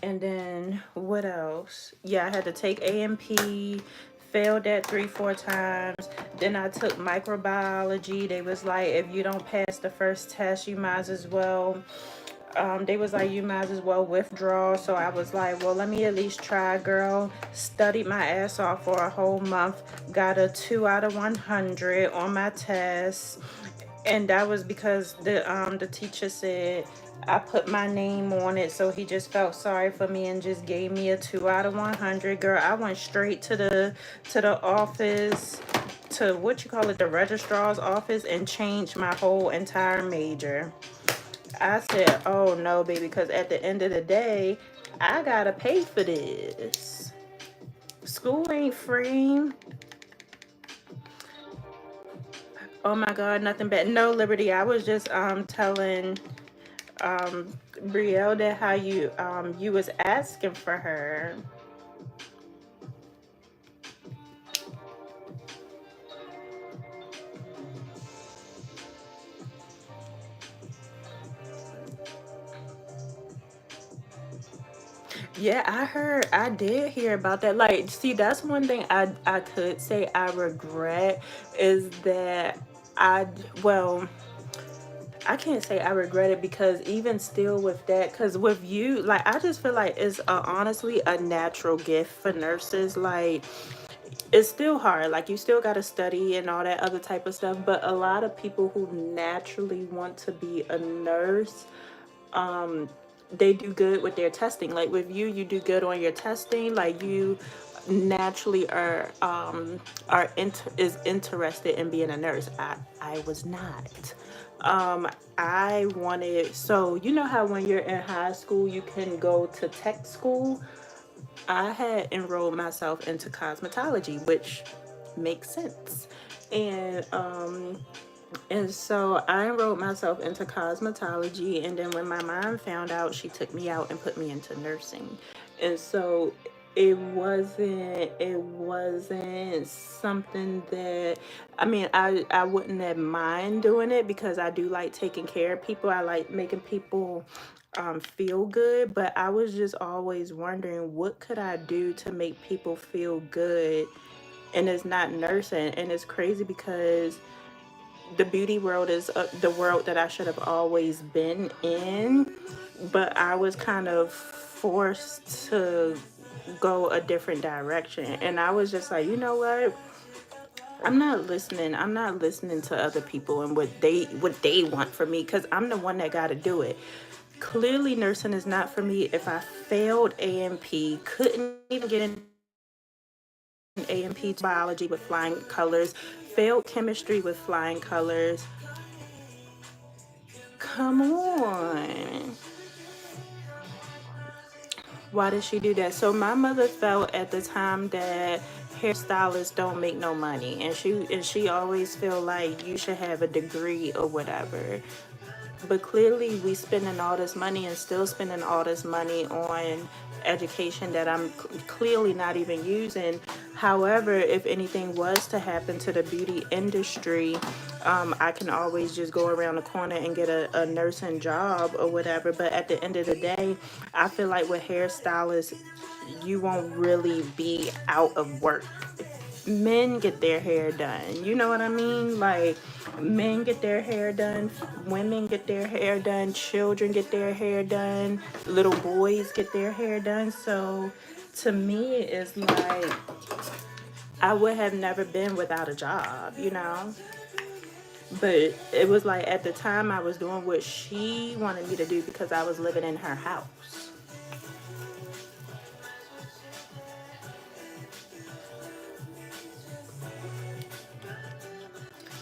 And then what else? Yeah, I had to take AMP, failed that 3, 4 times. Then I took microbiology. They was like, if you don't pass the first test, you might as well. They was like, you might as well withdraw. So I was like, well, let me at least try, girl. Studied my ass off for a whole month. Got a 2 out of 100 on my test. And that was because the teacher said I put my name on it, so he just felt sorry for me and just gave me a 2 out of 100. Girl, I went straight to the office, to what you call it, the registrar's office, and changed my whole entire major. I said, oh no, baby, because at the end of the day, I gotta pay for this. School ain't free. Oh my God, nothing bad. No, Liberty. I was just telling Brielle that how you was asking for her. Yeah, I did hear about that. Like, see, that's one thing I could say I regret is that I well, I can't say I regret it because even still with that, because with you, like, I just feel like it's honestly a natural gift for nurses. Like, it's still hard. Like, you still got to study and all that other type of stuff. But a lot of people who naturally want to be a nurse, they do good with their testing. Like with you, you do good on your testing. Like you naturally is interested in being a nurse. I was not. I wanted, so you know how when you're in high school you can go to tech school. I had enrolled myself into cosmetology, which makes sense. And so I enrolled myself into cosmetology, and then when my mom found out, she took me out and put me into nursing. And so it wasn't something that, I mean, I wouldn't have mind doing it because I do like taking care of people. I like making people feel good, but I was just always wondering what could I do to make people feel good, and it's not nursing. And it's crazy because the beauty world is the world that I should have always been in, but I was kind of forced to go a different direction. And I was just like, you know what? I'm not listening. I'm not listening to other people and what they want from me because I'm the one that got to do it. Clearly, nursing is not for me. If I failed AMP, couldn't even get in AMP biology with flying colors, failed chemistry with flying colors. Come on. Why did she do that? So my mother felt at the time that hairstylists don't make no money, and she always feel like you should have a degree or whatever. But clearly we spending all this money and still spending all this money on education that I'm clearly not even using. However, if anything was to happen to the beauty industry, I can always just go around the corner and get a nursing job or whatever. But at the end of the day, I feel like with hairstylists, you won't really be out of work. Men get their hair done. You know what I mean? Like, men get their hair done, women get their hair done, children get their hair done, little boys get their hair done. So to me, it's like I would have never been without a job, you know? But it was like at the time I was doing what she wanted me to do because I was living in her house.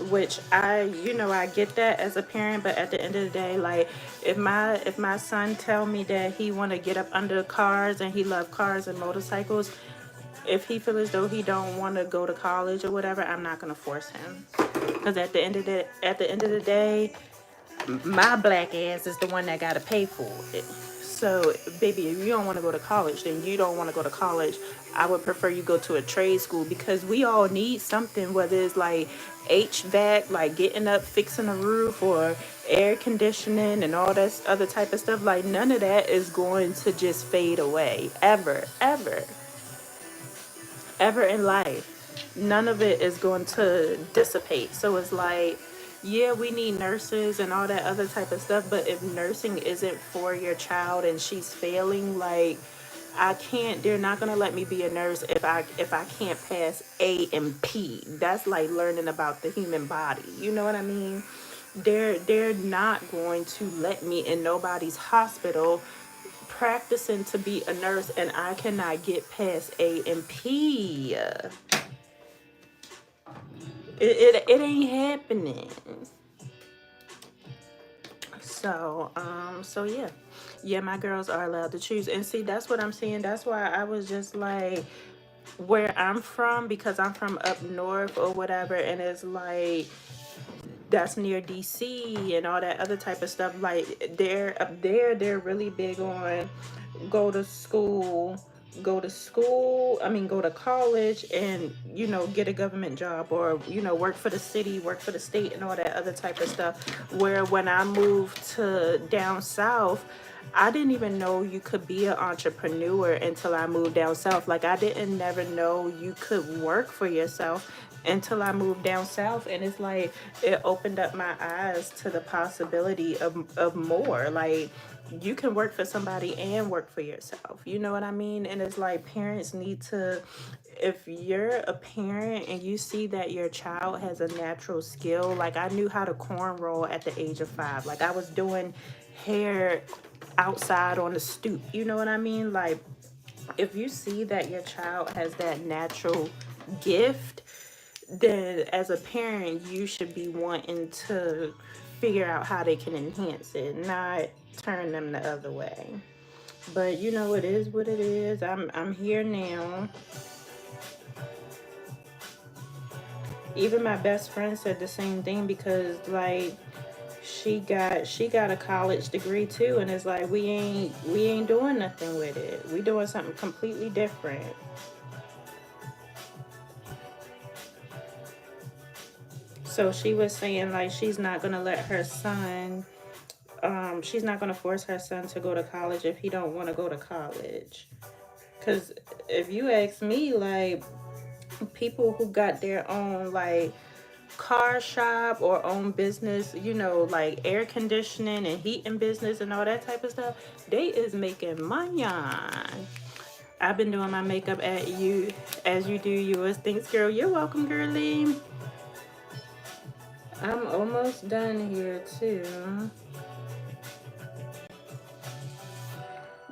Which I get that as a parent, but at the end of the day, like, if my son tell me that he want to get up under cars and he love cars and motorcycles, if he feel as though he don't want to go to college or whatever, I'm not gonna force him, because at the end of the day, my black ass is the one that gotta pay for it. So, baby, if you don't want to go to college, then you don't want to go to college. I would prefer you go to a trade school, because we all need something, whether it's like HVAC, like getting up, fixing a roof, or air conditioning and all that other type of stuff. Like, none of that is going to just fade away, ever, ever, ever in life. None of it is going to dissipate. So it's like, yeah, we need nurses and all that other type of stuff, but if nursing isn't for your child and she's failing, like, I can't, they're not going to let me be a nurse if I can't pass A and P. That's like learning about the human body. You know what I mean? They're not going to let me in nobody's hospital practicing to be a nurse and I cannot get past A and P. It ain't happening. So yeah. Yeah, my girls are allowed to choose. And see, that's what I'm saying. That's why I was just like, where I'm from, because I'm from up north or whatever, and it's like, that's near DC and all that other type of stuff. Like, they're up there, they're really big on go to school, go to college, and get a government job, or work for the city, work for the state, and all that other type of stuff. Where when I moved to down south, I didn't even know you could be an entrepreneur until I moved down south. Like, I didn't never know you could work for yourself until I moved down south. And it's like, it opened up my eyes to the possibility of more. Like, you can work for somebody and work for yourself. You know what I mean? And it's like, parents need to, if you're a parent and you see that your child has a natural skill, like, I knew how to cornrow at the age of 5. Like, I was doing hair outside on the stoop. You know what I mean? Like, if you see that your child has that natural gift, then as a parent, you should be wanting to figure out how they can enhance it, not turn them the other way. But it is what it is. I'm here now. Even my best friend said the same thing, because like, she got a college degree too, and it's like, we ain't doing nothing with it. We doing something completely different. So she was saying, like, she's not gonna let her son, she's not gonna force her son to go to college if he don't want to go to college. Because if you ask me, like, people who got their own, like, car shop or own business, like air conditioning and heating business and all that type of stuff, they is making money on. I've been doing my makeup at you as you do yours. Thanks, girl. You're welcome, girlie. I'm almost done here too.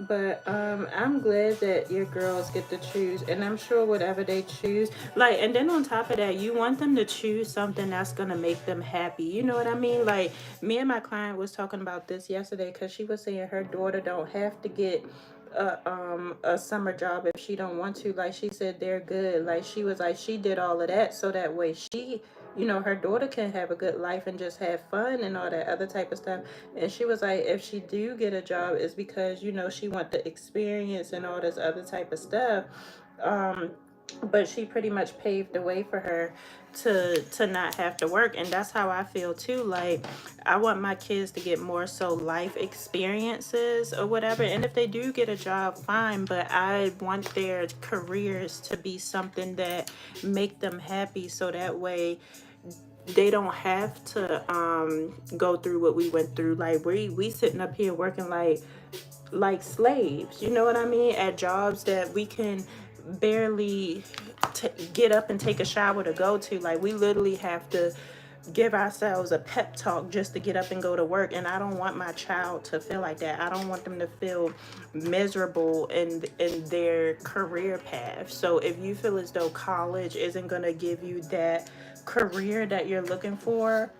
But I'm glad that your girls get to choose, and I'm sure whatever they choose, like, and then on top of that, you want them to choose something that's gonna make them happy. You know what I mean? Like, me and my client was talking about this yesterday, because she was saying her daughter don't have to get a summer job if she don't want to. Like, she said they're good. Like, she was like, she did all of that so that way she, her daughter can have a good life and just have fun and all that other type of stuff. And she was like, if she do get a job, it's because she want the experience and all this other type of stuff. um but she pretty much paved the way for her to not have to work. And that's how I feel too. Like, I want my kids to get more so life experiences or whatever, and if they do get a job, fine, but I want their careers to be something that make them happy, so that way they don't have to go through what we went through. Like, we sitting up here working like slaves, you know what I mean, at jobs that we can barely get up and take a shower to go to. Like, we literally have to give ourselves a pep talk just to get up and go to work. And I don't want my child to feel like that. I don't want them to feel miserable in their career path. So if you feel as though college isn't going to give you that career that you're looking for,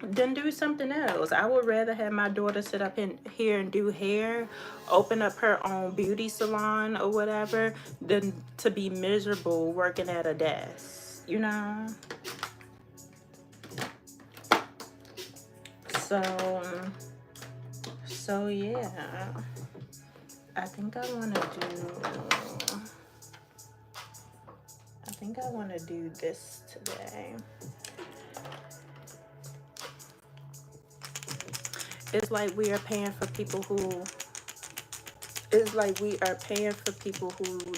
then do something else. I would rather have my daughter sit up in here and do hair, open up her own beauty salon or whatever, than to be miserable working at a desk, So yeah. I think I want to do this today. It's like we are paying for people who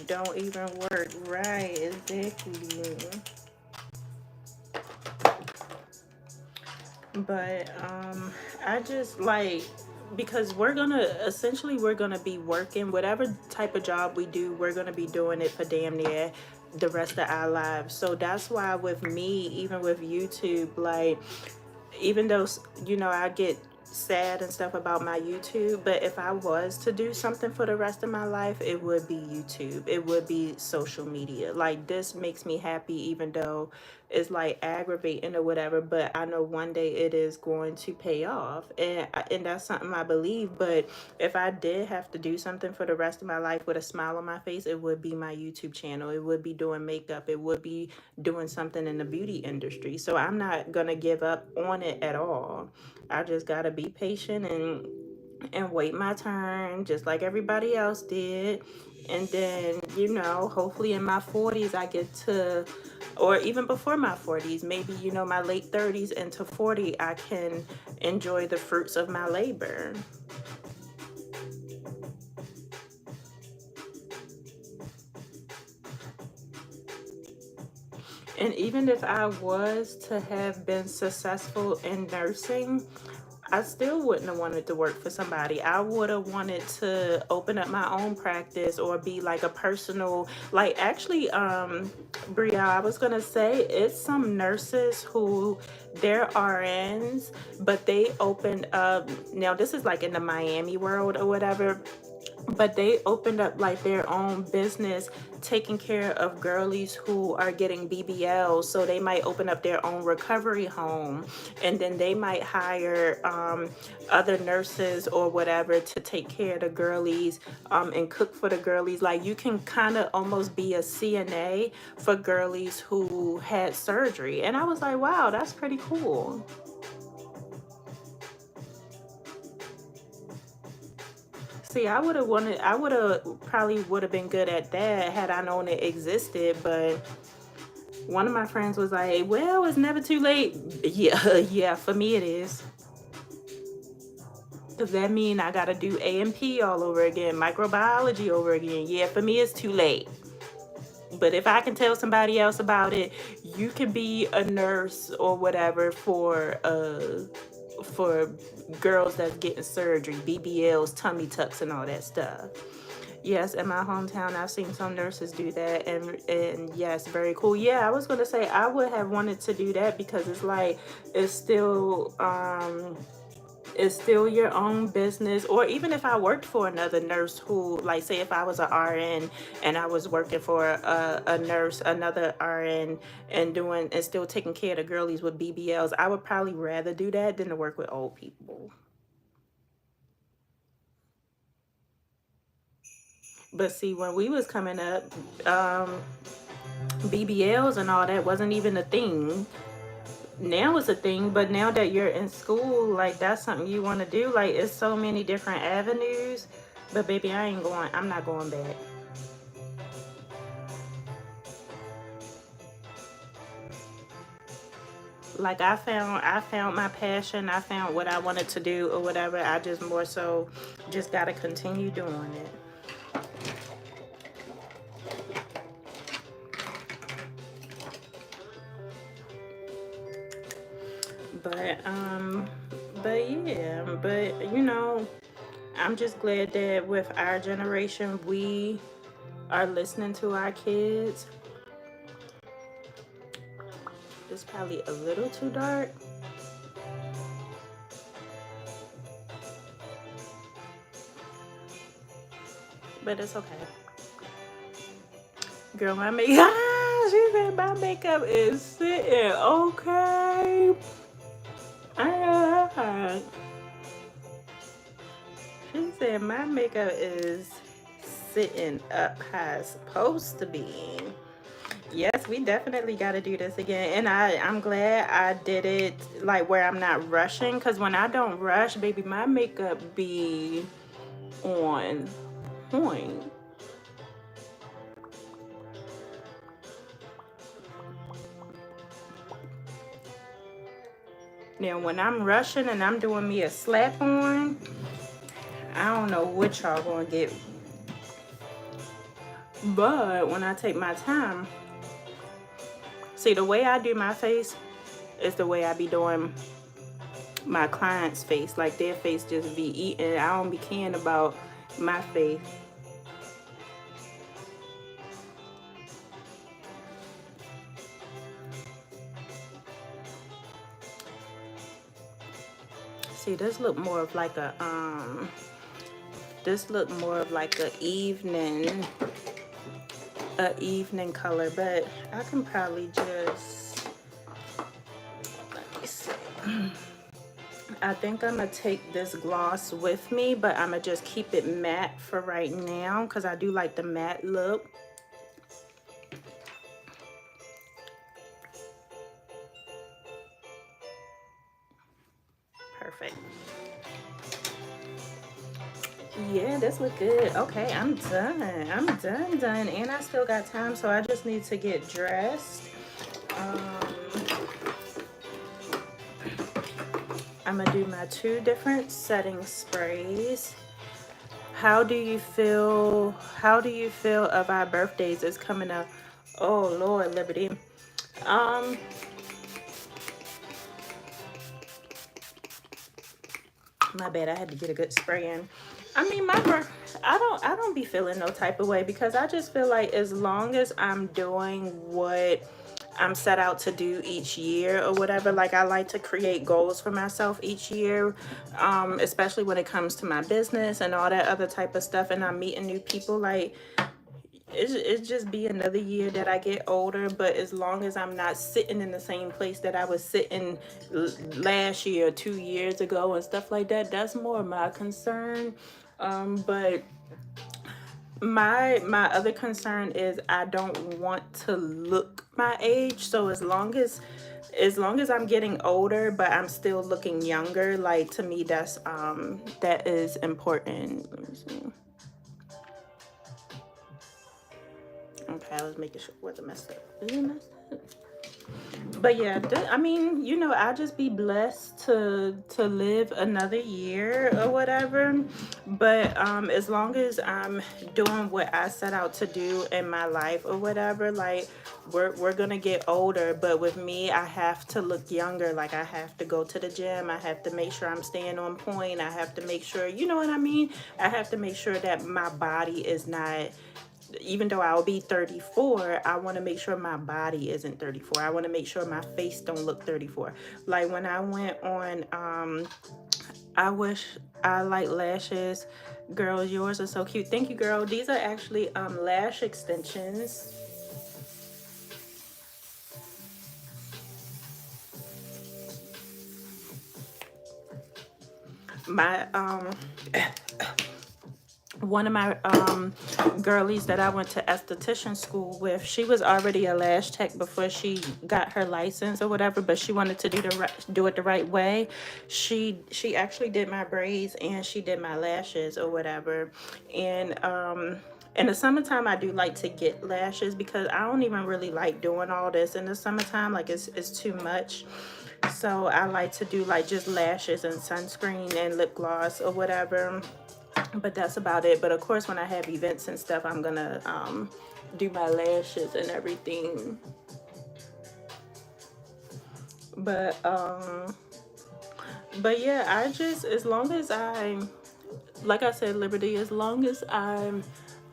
don't even work. Right, exactly. But I just like, because we're gonna be working whatever type of job we do, we're gonna be doing it for damn near the rest of our lives. So that's why with me, even with YouTube, like, even though, you know, I get sad and stuff about my YouTube, but if I was to do something for the rest of my life, it would be YouTube. It would be social media. Like, this makes me happy, even though it's like aggravating or whatever, but I know one day it is going to pay off, and that's something I believe. But if I did have to do something for the rest of my life with a smile on my face, it would be my YouTube channel. It would be doing makeup. It would be doing something in the beauty industry. So I'm not gonna give up on it at all. I just gotta be patient and wait my turn, just like everybody else did. And then, you know, hopefully in my 40s I get to, or even before my 40s, maybe, you know, my late 30s into 40, I can enjoy the fruits of my labor. And even if I was to have been successful in nursing, I still wouldn't have wanted to work for somebody. I would have wanted to open up my own practice or be like a personal, like, actually, Bria, I was gonna say, it's some nurses who, they're RNs, but they opened up, now this is like in the Miami world or whatever, but they opened up like their own business taking care of girlies who are getting BBLs. So they might open up their own recovery home, and then they might hire other nurses or whatever to take care of the girlies, and cook for the girlies. Like, you can kind of almost be a CNA for girlies who had surgery. And I was like, wow, that's pretty cool. See, I probably would have been good at that had I known it existed, but one of my friends was like, well, it's never too late. Yeah, yeah, for me it is. Does that mean I gotta do A&P all over again, microbiology over again? Yeah, for me it's too late. But if I can tell somebody else about it, you can be a nurse or whatever for girls that's getting surgery, BBLs, tummy tucks, and all that stuff. Yes, in my hometown, I've seen some nurses do that, and yes, very cool. Yeah, I was gonna say I would have wanted to do that because it's like it's still your own business. Or even if I worked for another nurse who, like, say if I was a RN and I was working for a nurse, another RN, and still taking care of the girlies with BBLs, I would probably rather do that than to work with old people. But see, when we was coming up, BBLs and all that wasn't even a thing. Now it's a thing, but now that you're in school, like, that's something you want to do. Like, it's so many different avenues. But baby, I'm not going back. Like, I found my passion. I found what I wanted to do or whatever. I just more so just got to continue doing it. But yeah, but you know, I'm just glad that with our generation, we are listening to our kids. It's probably a little too dark, but it's okay. Girl, my makeup, she said my makeup is sitting okay. Ah, she said my makeup is sitting up how it's supposed to be. Yes, we definitely got to do this again. And I'm glad I did it like where I'm not rushing. Because when I don't rush, baby, my makeup be on. point. Now, when I'm rushing and I'm doing me a slap on, I don't know what y'all gonna get. But when I take my time, see, the way I do my face is the way I be doing my client's face. Like, their face just be eating. I don't be caring about my face. See, this look more of like a this look more of like a evening color, but I can probably just, let me see. I think I'm gonna take this gloss with me, but I'm gonna just keep it matte for right now because I do like the matte look. Perfect. Yeah, this look good. Okay, I'm done. I'm done. And I still got time, so I just need to get dressed. I'm gonna do my 2 different setting sprays. How do you feel of our birthdays is coming up? Oh Lord, Liberty. My bad, I had to get a good spray in. I mean, I don't be feeling no type of way because I just feel like as long as I'm doing what I'm set out to do each year or whatever, like I like to create goals for myself each year, especially when it comes to my business and all that other type of stuff, and I'm meeting new people. Like, it just be another year that I get older, but as long as I'm not sitting in the same place that I was sitting last year, 2 years ago and stuff like that, that's more my concern. But my other concern is I don't want to look my age. So as long as I'm getting older but I'm still looking younger, like, to me that is important. Let me see. Okay, I was making sure it wasn't messed up. Is it messed up? But yeah, I mean, I'll just be blessed to live another year or whatever. But as long as I'm doing what I set out to do in my life or whatever, like, we're gonna get older. But with me, I have to look younger. Like, I have to go to the gym. I have to make sure I'm staying on point. I have to make sure, you know what I mean? I have to make sure that my body is not, even though I'll be 34, I want to make sure my body isn't 34. I want to make sure my face don't look 34. Like, when I went on, I wish I like lashes. Girls, yours are so cute. Thank you, girl. These are actually lash extensions. My one of my girlies that I went to esthetician school with, she was already a lash tech before she got her license or whatever, but she wanted to do it the right way. She actually did my braids and she did my lashes or whatever. And in the summertime, I do like to get lashes because I don't even really like doing all this in the summertime. Like, it's too much. So I like to do like just lashes and sunscreen and lip gloss or whatever. But that's about it. But of course, when I have events and stuff, I'm gonna do my lashes and everything. But yeah, I just, as long as like I said, Liberty, as long as I'm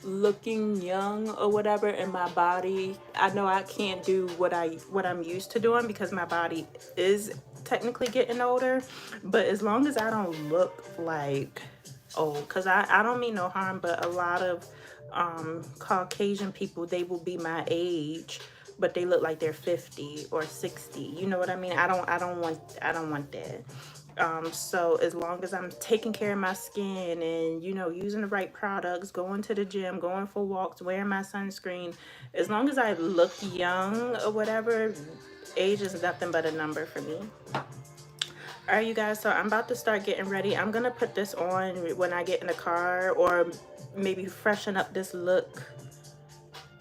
looking young or whatever in my body, I know I can't do what I'm used to doing because my body is technically getting older. But as long as I don't look like old, because I don't mean no harm, but a lot of Caucasian people, they will be my age, but they look like they're 50 or 60. You know what I mean? I don't want that. So as long as I'm taking care of my skin and, using the right products, going to the gym, going for walks, wearing my sunscreen, as long as I look young or whatever, age is nothing but a number for me. All right, you guys, so I'm about to start getting ready. I'm gonna put this on when I get in the car, or maybe freshen up this look.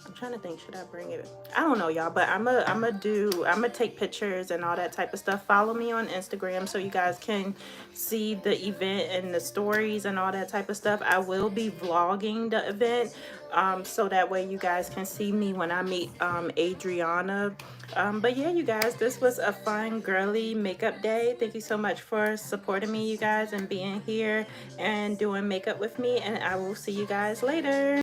I'm trying to think, should I bring it? I don't know, y'all, but I'm gonna take pictures and all that type of stuff. Follow me on Instagram so you guys can see the event and the stories and all that type of stuff. I will be vlogging the event, so that way you guys can see me when I meet Adriana. But yeah, you guys, this was a fun girly makeup day. Thank you so much for supporting me, you guys, and being here and doing makeup with me, and I will see you guys later.